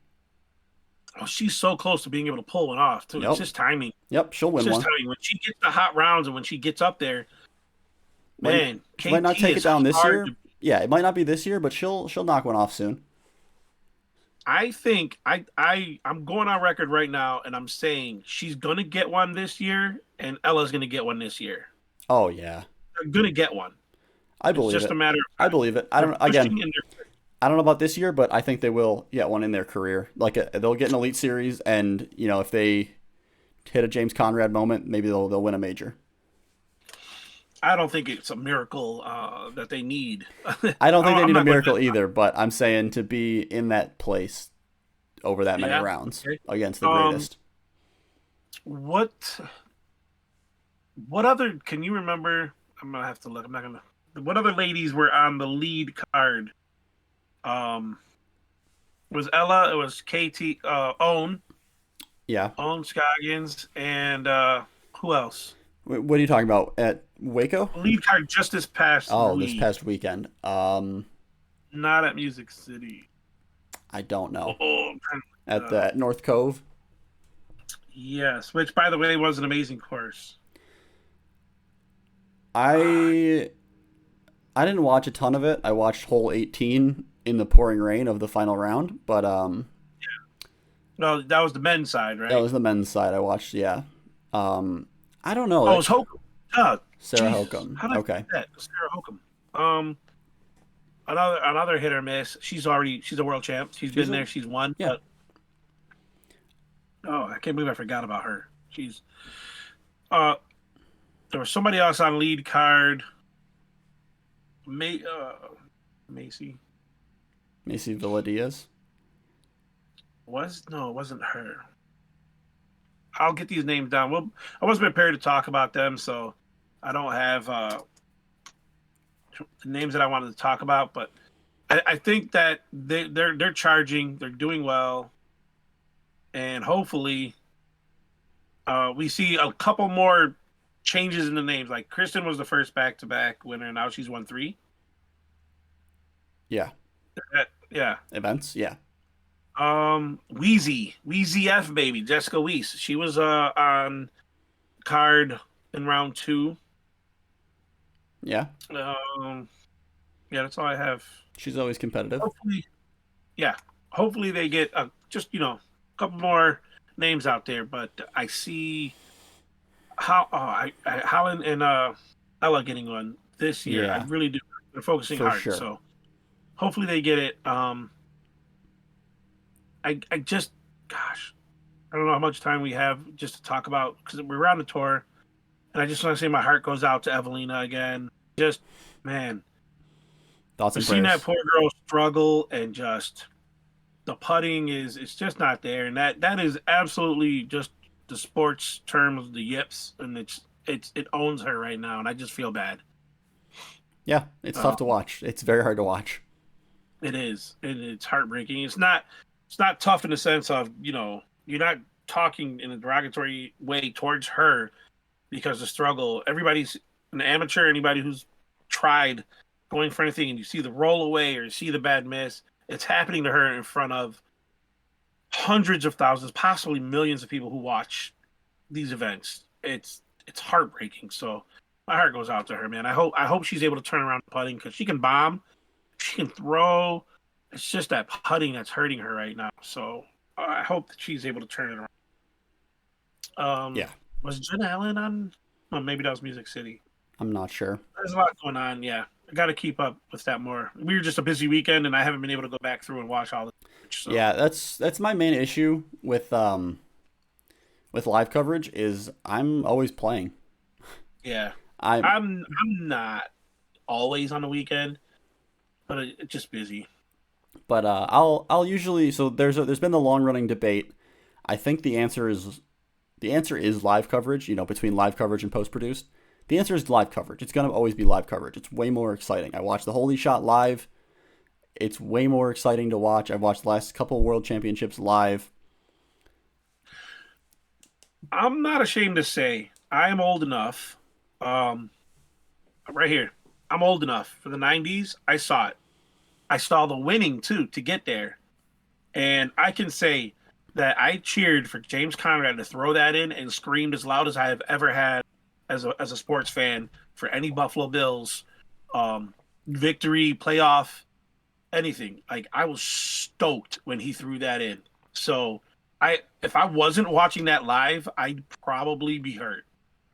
Speaker 1: Oh, she's so close to being able to pull one off, too. It's
Speaker 2: Yep.
Speaker 1: just timing.
Speaker 2: Yep, she'll
Speaker 1: It's
Speaker 2: win
Speaker 1: just
Speaker 2: one.
Speaker 1: timing. When she gets the hot rounds and when she gets up there,
Speaker 2: Might,
Speaker 1: man,
Speaker 2: she might not
Speaker 1: KT
Speaker 2: take it
Speaker 1: is
Speaker 2: down this
Speaker 1: hard
Speaker 2: year.
Speaker 1: to.
Speaker 2: Yeah, it might not be this year, but she'll knock one off soon.
Speaker 1: I think I'm going on record right now, and I'm saying she's gonna get one this year, and Ella's gonna get one this year.
Speaker 2: Oh yeah.
Speaker 1: They're gonna get one.
Speaker 2: I
Speaker 1: It's
Speaker 2: believe
Speaker 1: just a
Speaker 2: it.
Speaker 1: matter of
Speaker 2: I
Speaker 1: time.
Speaker 2: believe it. I
Speaker 1: They're
Speaker 2: don't again,
Speaker 1: pushing and they're
Speaker 2: I don't know about this year, but I think they will get one in their career. Like they'll get an elite series and, if they hit a James Conrad moment, maybe they'll win a major.
Speaker 1: I don't think it's a miracle that they need.
Speaker 2: I don't think they
Speaker 1: I'm
Speaker 2: need a
Speaker 1: not going
Speaker 2: miracle
Speaker 1: that far.
Speaker 2: either, but I'm saying to be in that place over that many
Speaker 1: Yeah.
Speaker 2: rounds
Speaker 1: Okay.
Speaker 2: against the
Speaker 1: Um,
Speaker 2: greatest.
Speaker 1: what what other can you remember? I'm gonna have to look. I'm not gonna. What other ladies were on the lead card? Um, it was Ella. It was KT.
Speaker 2: Yeah.
Speaker 1: Own Scoggins, and who else?
Speaker 2: What are you talking about at Waco?
Speaker 1: Lead card just this past
Speaker 2: Oh, this
Speaker 1: week,
Speaker 2: past weekend.
Speaker 1: not at Music City.
Speaker 2: I don't know.
Speaker 1: Oh, I'm trying
Speaker 2: At
Speaker 1: to-
Speaker 2: the North Cove.
Speaker 1: yes, which by the way was an amazing course.
Speaker 2: I I didn't watch a ton of it. I watched hole 18 in the pouring rain of the final round, but
Speaker 1: No, that was the men's side,
Speaker 2: that
Speaker 1: right?
Speaker 2: was the men's side I watched, yeah. I don't know.
Speaker 1: Oh, it was Hokum. God,
Speaker 2: Sarah
Speaker 1: Jesus,
Speaker 2: Hokum.
Speaker 1: how did I
Speaker 2: Okay.
Speaker 1: forget that? Sarah Hokum. Another hit or miss. She's a world champ. She's
Speaker 2: She's
Speaker 1: been
Speaker 2: a
Speaker 1: there. She's won.
Speaker 2: yeah.
Speaker 1: But oh, I can't believe I forgot about her. She's uh, there was somebody else on lead card. May Macy
Speaker 2: Macy Villadiaz.
Speaker 1: no, it wasn't her. I'll get these names down. Well, I wasn't prepared to talk about them, so I don't have the names that I wanted to talk about. But I think that they're charging, they're doing well, and hopefully we see a couple more changes in the names. Like Kristen was the first back-to-back winner, and now she's won three.
Speaker 2: Yeah.
Speaker 1: Yeah.
Speaker 2: Events, yeah.
Speaker 1: Wheezy F baby, Jessica Weiss. She was on card in round two.
Speaker 2: Yeah.
Speaker 1: Um, Yeah, that's all I have.
Speaker 2: She's always competitive.
Speaker 1: Hopefully, yeah. Hopefully they get just a couple more names out there. But I see how Howland and Ella getting on this year. I
Speaker 2: Yeah,
Speaker 1: really do. They're focusing
Speaker 2: for
Speaker 1: hard,
Speaker 2: sure.
Speaker 1: so hopefully they get it. I just, gosh, I don't know how much time we have just to talk about because we're on the tour, and I just want to say my heart goes out to Evelina again. Just, man,
Speaker 2: Thoughts
Speaker 1: I've
Speaker 2: and
Speaker 1: seen that
Speaker 2: prayers.
Speaker 1: poor girl struggle, and just the putting is it's just not there, and that is absolutely just the sports term of the yips, and it owns her right now, and I just feel bad.
Speaker 2: Yeah, it's tough to
Speaker 1: Um,
Speaker 2: watch. It's very hard to watch.
Speaker 1: it is, and it's heartbreaking. It's not tough in the sense of you're not talking in a derogatory way towards her because the struggle. Everybody's an amateur. Anybody who's tried going for anything, and you see the roll away or you see the bad miss, it's happening to her in front of hundreds of thousands, possibly millions of people who watch these events. It's heartbreaking. So my heart goes out to her, man. I hope she's able to turn around putting because she can bomb, she can throw. It's just that putting that's hurting her right now. So I hope that she's able to turn it around.
Speaker 2: Yeah,
Speaker 1: Was Jen Allen on? Well, maybe that was Music City.
Speaker 2: I'm not sure.
Speaker 1: There's a lot going on. Yeah, I got to keep up with that more. We were just a busy weekend, and I haven't been able to go back through and watch all the. So
Speaker 2: Yeah, that's my main issue with live coverage is I'm always playing.
Speaker 1: yeah,
Speaker 2: I'm
Speaker 1: I'm not always on the weekend, but it's just busy.
Speaker 2: but I'll usually so there's been the long running debate. I think the answer is live coverage. Between live coverage and post produced. The answer is live coverage. It's gonna always be live coverage. It's way more exciting. I watched the Holy Shot live. It's way more exciting to watch. I've watched the last couple of World Championships live.
Speaker 1: I'm not ashamed to say I am old enough. Um, right here, I'm old enough for the '90s. I saw it. I saw the winning too to get there, and I can say that I cheered for James Conrad to throw that in and screamed as loud as I have ever had as a sports fan for any Buffalo Bills victory, playoff, anything. Like I was stoked when he threw that in. So if I wasn't watching that live, I'd probably be hurt.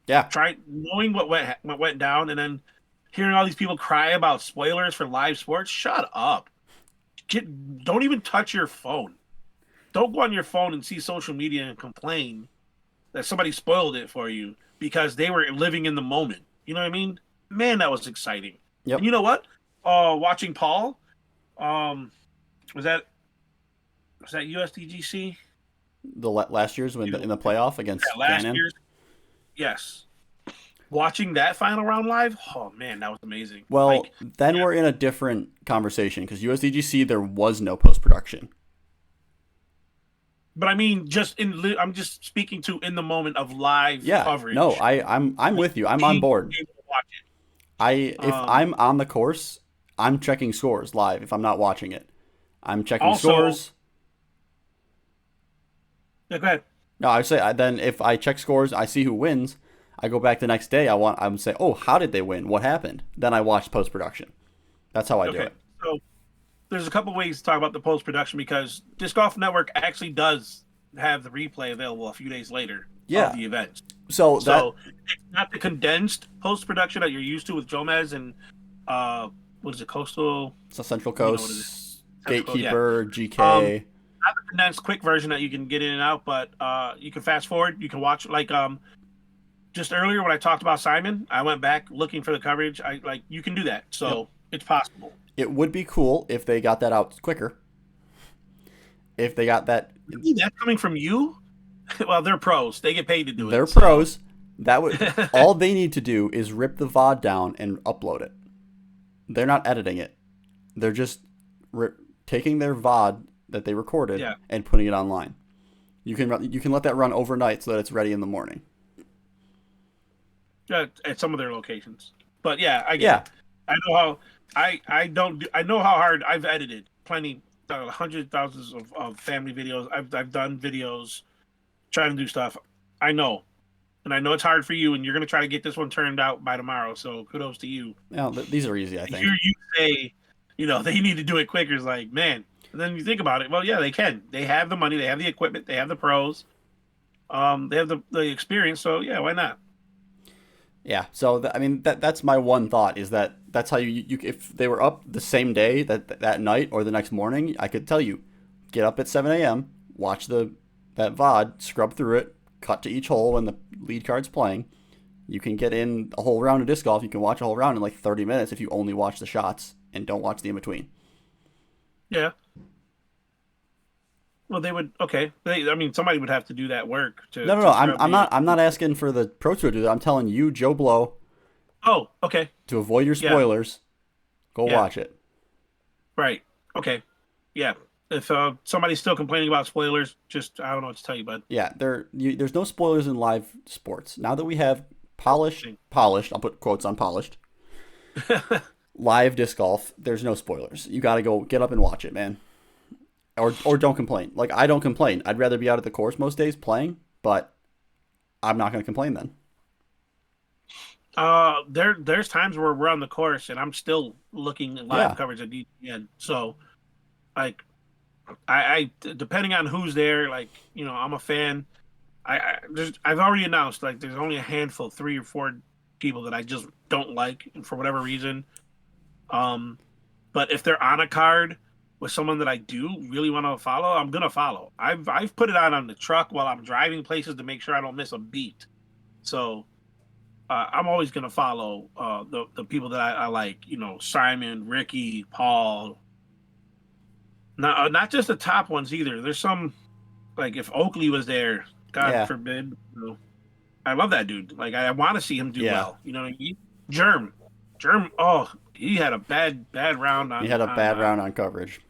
Speaker 2: Yeah,
Speaker 1: Try knowing what went down, and then hearing all these people cry about spoilers for live sports. Shut up. Don't even touch your phone. Don't go on your phone and see social media and complain that somebody spoiled it for you because they were living in the moment. You know what I mean? Man, that was exciting. And
Speaker 2: yep.
Speaker 1: you know what? Watching Paul, um, was that USDGC?
Speaker 2: The last year's when in the playoff against
Speaker 1: Last
Speaker 2: Gannon.
Speaker 1: year's. Yes. Watching that final round live, oh man, that was amazing.
Speaker 2: Well,
Speaker 1: Like,
Speaker 2: then we're in a different conversation because USDGC there was no post production.
Speaker 1: but I mean, I'm just speaking to in the moment of live
Speaker 2: Yeah, no,
Speaker 1: coverage.
Speaker 2: I'm with you. I'm on
Speaker 1: Being
Speaker 2: board.
Speaker 1: able to watch it.
Speaker 2: If I'm on the course, I'm checking scores live. If I'm not watching it, I'm checking
Speaker 1: Also,
Speaker 2: scores.
Speaker 1: yeah, go ahead.
Speaker 2: No, I say then if I check scores, I see who wins. I go back the next day. I would say, oh, how did they win? What happened? Then I watch post production. That's how I do
Speaker 1: Okay,
Speaker 2: it.
Speaker 1: so there's a couple ways to talk about the post production because Disc Golf Network actually does have the replay available a few days later of
Speaker 2: Yeah.
Speaker 1: the event.
Speaker 2: So that
Speaker 1: So it's not the condensed post production that you're used to with Jomez and uh, what is it, Coastal?
Speaker 2: so Central
Speaker 1: You know what it is?
Speaker 2: Coast,
Speaker 1: Central Coast, yeah.
Speaker 2: Gatekeeper,
Speaker 1: Um,
Speaker 2: GK.
Speaker 1: not the condensed quick version that you can get in and out, but you can fast forward. You can watch like just earlier when I talked about Simon, I went back looking for the coverage. I like you can do that,
Speaker 2: Yep.
Speaker 1: so it's possible.
Speaker 2: It would be cool if they got that out quicker. If they got that,
Speaker 1: Really, that's coming from you? Well, they're pros. They get paid to do
Speaker 2: they're
Speaker 1: it. So.
Speaker 2: pros. That would all they need to do is rip the VOD down and upload it. They're not editing it. They're just taking their VOD that they recorded
Speaker 1: Yeah.
Speaker 2: and putting it online. You can let that run overnight so that it's ready in the morning.
Speaker 1: At some of their locations. But yeah, I get
Speaker 2: Yeah,
Speaker 1: it. I know how I don't do, I know how hard I've edited plenty hundred thousands of family videos. I've done videos trying to do stuff. I know. and I know it's hard for you, and you're going to try to get this one turned out by tomorrow. So kudos to you.
Speaker 2: These are easy, I
Speaker 1: To hear
Speaker 2: think.
Speaker 1: you say, they need to do it quicker is like, man. And then you think about it. Well, yeah, they can. They have the money. They have the equipment. They have the pros. They have the experience. So yeah, why not?
Speaker 2: Yeah. So I mean, that's my one thought is that that's how you if they were up the same day that night or the next morning, I could tell you, get up at 7 a.m., watch that VOD, scrub through it, cut to each hole when the lead card's playing. You can get in a whole round of disc golf. You can watch a whole round in like 30 minutes if you only watch the shots and don't watch the in between.
Speaker 1: Yeah. Well, they would. Okay. I mean, somebody would have to do that work to
Speaker 2: No. I'm
Speaker 1: scrub
Speaker 2: I'm
Speaker 1: the.
Speaker 2: not I'm not asking for the pro tour to do that. I'm telling you, Joe Blow,
Speaker 1: Oh, okay.
Speaker 2: to avoid your
Speaker 1: Yeah.
Speaker 2: spoilers, go
Speaker 1: Yeah.
Speaker 2: watch it.
Speaker 1: Right. Okay. Yeah. If somebody's still complaining about spoilers, just I don't know what to tell you, bud.
Speaker 2: Yeah, there's no spoilers in live sports. Now that we have polished, I'll put quotes on polished, live disc golf, there's no spoilers. You got to go get up and watch it, man. Or don't complain. Like, I don't complain. I'd rather be out at the course most days playing, but I'm not going to complain then.
Speaker 1: There's times where we're on the course and I'm still looking at live
Speaker 2: Yeah.
Speaker 1: coverage at DGPT. So, like, I depending on who's there, like, I'm a fan. I've already announced like there's only a handful, 3 or 4 people that I just don't like for whatever reason. Um, but if they're on a card with someone that I do really want to follow, I'm gonna follow. I've put it on the truck while I'm driving places to make sure I don't miss a beat. So I'm always gonna follow the people that I like. Simon, Ricky, Paul. Not just the top ones either. There's some like if Oakley was there, God
Speaker 2: Yeah.
Speaker 1: forbid. I love that dude. Like I want to see him do
Speaker 2: Yeah.
Speaker 1: well. You know what I mean? Germ. Oh, he had a bad round
Speaker 2: He
Speaker 1: on
Speaker 2: had a
Speaker 1: on
Speaker 2: bad round on coverage.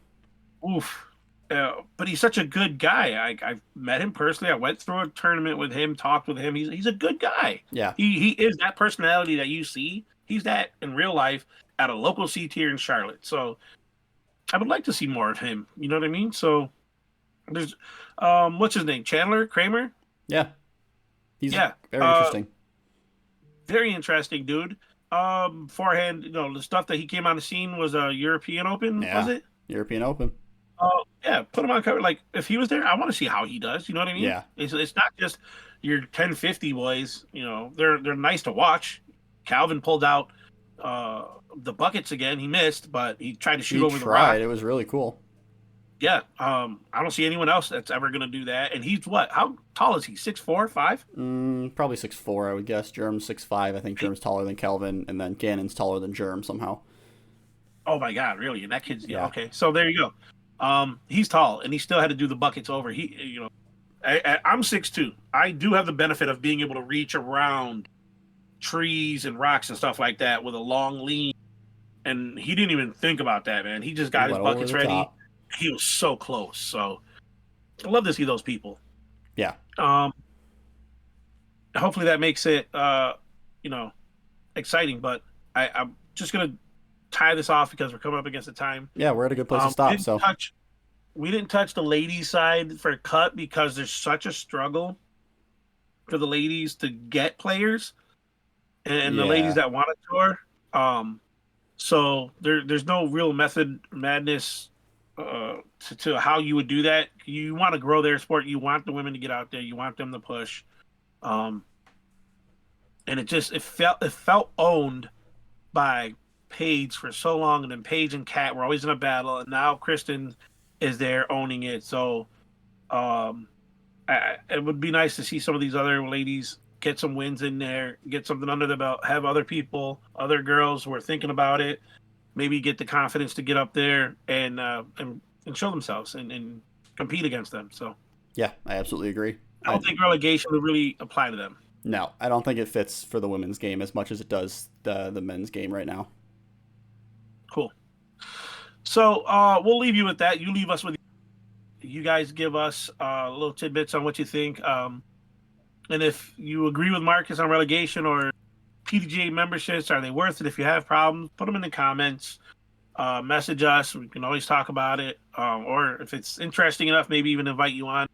Speaker 1: oof. But he's such a good guy. I've met him personally. I went through a tournament with him, talked with him. He's a good guy.
Speaker 2: Yeah.
Speaker 1: He is that personality that you see. He's that in real life at a local C tier in Charlotte. So I would like to see more of him. You know what I mean? So there's what's his name? Chandler Kramer?
Speaker 2: Yeah. He's
Speaker 1: Yeah.
Speaker 2: very interesting.
Speaker 1: Very interesting dude. Forehand, the stuff that he came on the scene was a European Open, was
Speaker 2: Yeah.
Speaker 1: it?
Speaker 2: European Open.
Speaker 1: Oh, yeah, put him on cover. Like if he was there, I want to see how he does. You know what I mean?
Speaker 2: Yeah.
Speaker 1: It's not just your 1050 boys. They're nice to watch. Calvin pulled out the buckets again. He missed, but he tried to shoot
Speaker 2: He
Speaker 1: over the rock.
Speaker 2: tried. It was really cool.
Speaker 1: Yeah. I don't see anyone else that's ever gonna do that. And he's what? How tall is he? 6'4", 5"?
Speaker 2: Probably 6'4", I would guess. Germ's 6'5". I think Germ's taller than Kelvin, and then Gannon's taller than Germ somehow.
Speaker 1: Oh my God, really? And that kid's
Speaker 2: Yeah.
Speaker 1: okay. So there you go. He's tall, and he still had to do the buckets over. I'm 6'2". I do have the benefit of being able to reach around trees and rocks and stuff like that with a long lean. And he didn't even think about that, man. He just got
Speaker 2: He
Speaker 1: his
Speaker 2: went over
Speaker 1: buckets
Speaker 2: the
Speaker 1: ready.
Speaker 2: top.
Speaker 1: He was so close. So I love to see those people.
Speaker 2: Yeah.
Speaker 1: Hopefully that makes it, exciting. But I'm just gonna tie this off because we're coming up against the time.
Speaker 2: Yeah, we're at a good place to
Speaker 1: We
Speaker 2: stop.
Speaker 1: didn't
Speaker 2: So
Speaker 1: touch we didn't touch the ladies' side for cut because there's such a struggle for the ladies to get players and the ladies
Speaker 2: yeah,
Speaker 1: that want to tour. So there's no real method madness to how you would do that. You want to grow their sport. You want the women to get out there. You want them to push. Um, and it felt owned by Paige for so long, and then Paige and Kat were always in a battle, and now Kristen is there owning it. So it would be nice to see some of these other ladies get some wins in there, get something under the belt, have other people, other girls who are thinking about it, maybe get the confidence to get up there and show themselves and compete against them. So
Speaker 2: yeah, I absolutely agree.
Speaker 1: I don't think relegation would really apply to them.
Speaker 2: No, I don't think it fits for the women's game as much as it does the men's game right now.
Speaker 1: Cool. So we'll leave you with that. You leave us with. You guys give us little tidbits on what you think. And if you agree with Marcus on relegation or PDGA memberships, are they worth it? If you have problems, put them in the comments. Message us. We can always talk about it. Or if it's interesting enough, maybe even invite you on.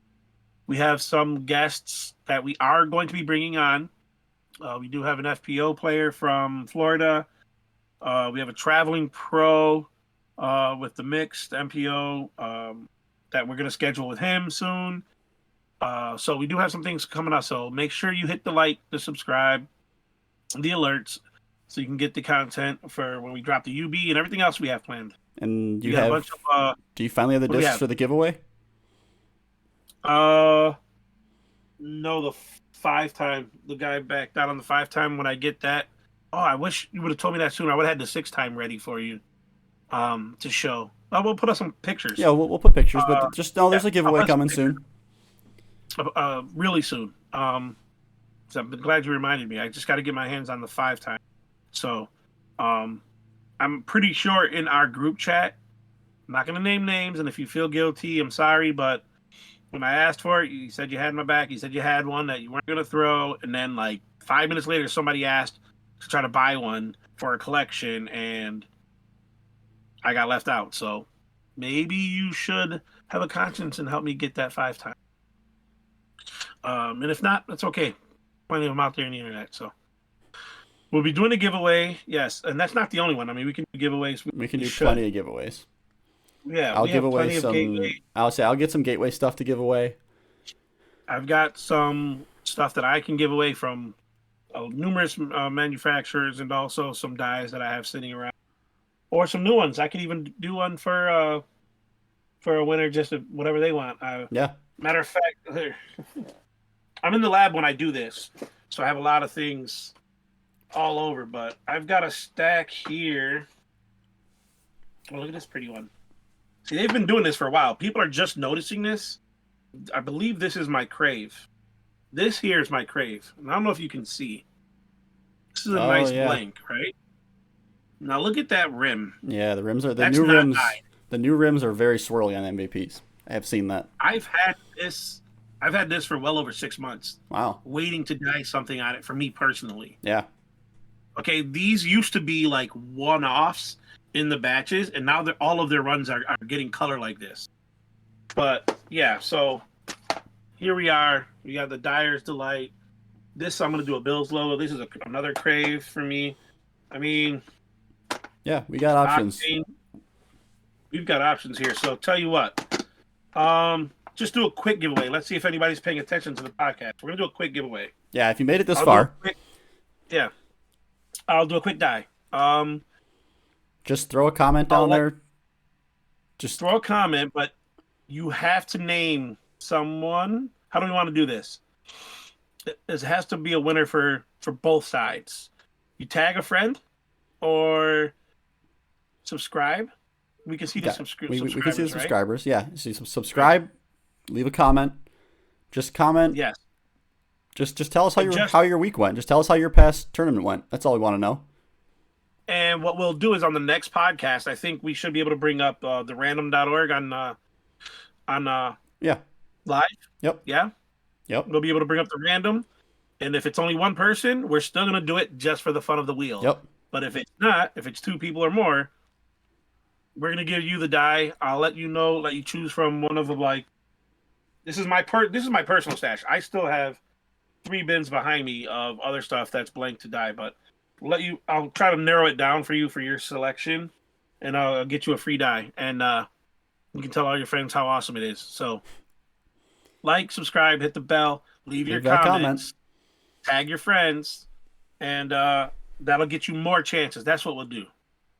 Speaker 1: We have some guests that we are going to be bringing on. We do have an FPO player from Florida. We have a traveling pro with the mixed MPO that we're going to schedule with him soon. So we do have some things coming up. So make sure you hit the like, the subscribe, the alerts, so you can get the content for when we drop the UB and everything else we have planned.
Speaker 2: And
Speaker 1: We got a bunch of.
Speaker 2: do you finally have the
Speaker 1: What do we
Speaker 2: discs
Speaker 1: have?
Speaker 2: for the giveaway?
Speaker 1: No, the 5-time. The guy backed out on the 5-time. When I get that, oh, I wish you would have told me that sooner. I would have had the 6-time ready for you, to show. Oh, we'll put up some pictures.
Speaker 2: Yeah, we'll put pictures, but just know there's
Speaker 1: yeah,
Speaker 2: a giveaway coming soon.
Speaker 1: Really soon. So I'm glad you reminded me. I just got to get my hands on the 5-time. So, I'm pretty sure in our group chat, I'm not going to name names, and if you feel guilty, I'm sorry, but when I asked for it, you said you had my back. You said you had one that you weren't going to throw, and then like 5 minutes later, somebody asked to try to buy one for a collection, and I got left out. So maybe you should have a conscience and help me get that 5-time. And if not, that's okay. Plenty of them out there on the internet. So we'll be doing a giveaway. Yes, and that's not the only one. I mean, we can do giveaways.
Speaker 2: We can do
Speaker 1: should.
Speaker 2: plenty of giveaways.
Speaker 1: Yeah,
Speaker 2: I'll
Speaker 1: we
Speaker 2: give
Speaker 1: have
Speaker 2: away
Speaker 1: plenty of
Speaker 2: some.
Speaker 1: gateway.
Speaker 2: I'll get some gateway stuff to give away.
Speaker 1: I've got some stuff that I can give away from numerous manufacturers, and also some dies that I have sitting around, or some new ones. I could even do one for a winner, just whatever they want.
Speaker 2: Yeah.
Speaker 1: Matter of fact, I'm in the lab when I do this, so I have a lot of things all over. But I've got a stack here. Oh, look at this pretty one. See, they've been doing this for a while. People are just noticing this. I believe this is my crave. This here is my crave. And I don't know if you can see. This is a nice blank, right? Now look at that rim.
Speaker 2: Yeah, the rims are
Speaker 1: That's
Speaker 2: new
Speaker 1: not
Speaker 2: rims.
Speaker 1: dyed.
Speaker 2: The new rims are very swirly on MVPs. I have seen that.
Speaker 1: I've had this for well over 6 months.
Speaker 2: Wow.
Speaker 1: Waiting to dye something on it for me personally.
Speaker 2: Yeah.
Speaker 1: Okay, these used to be like one-offs in the batches, and now all of their runs are getting color like this. But yeah, so here we are. We got the Dyer's Delight. This I'm gonna do a Bills logo. This is another crave for me. I mean,
Speaker 2: yeah, we got options.
Speaker 1: We've got options here. So tell you what, just do a quick giveaway. Let's see if anybody's paying attention to the podcast. We're gonna do a quick giveaway.
Speaker 2: Yeah, if you made it this far.
Speaker 1: I'll do a quick die.
Speaker 2: Just throw a comment down there.
Speaker 1: Just throw a comment, but you have to name someone. How do we want to do this? It has to be a winner for both sides. You tag a friend or subscribe. We can see the subscribers.
Speaker 2: We can see the subscribers.
Speaker 1: Right?
Speaker 2: Yeah, see subscribe. Leave a comment. Just comment.
Speaker 1: Yes.
Speaker 2: Just tell us how your week went. Just tell us how your past tournament went. That's all we want to know.
Speaker 1: And what we'll do is on the next podcast, I think we should be able to bring up the random.org on live.
Speaker 2: Yep.
Speaker 1: Yeah.
Speaker 2: Yep.
Speaker 1: We'll be able to bring up the random, and if it's only one person, we're still gonna do it just for the fun of the wheel.
Speaker 2: Yep.
Speaker 1: But if it's not, if it's 2 people or more, we're gonna give you the die. I'll let you know. Let you choose from one of them. Like, this is my personal stash. I still have 3 bins behind me of other stuff that's blank to die, but I'll try to narrow it down for you for your selection, and I'll get you a free die, and you can tell all your friends how awesome it is. So, like, subscribe, hit the bell, leave your comments, tag your friends, and that'll get you more chances. That's what we'll do.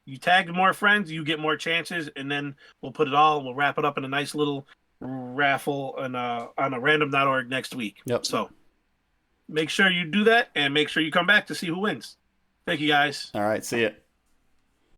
Speaker 1: You tag more friends, you get more chances, and then we'll put it all. We'll wrap it up in a nice little raffle on a random.org next week.
Speaker 2: Yep.
Speaker 1: So make sure you do that, and make sure you come back to see who wins. Thank you, guys.
Speaker 2: All right. See ya.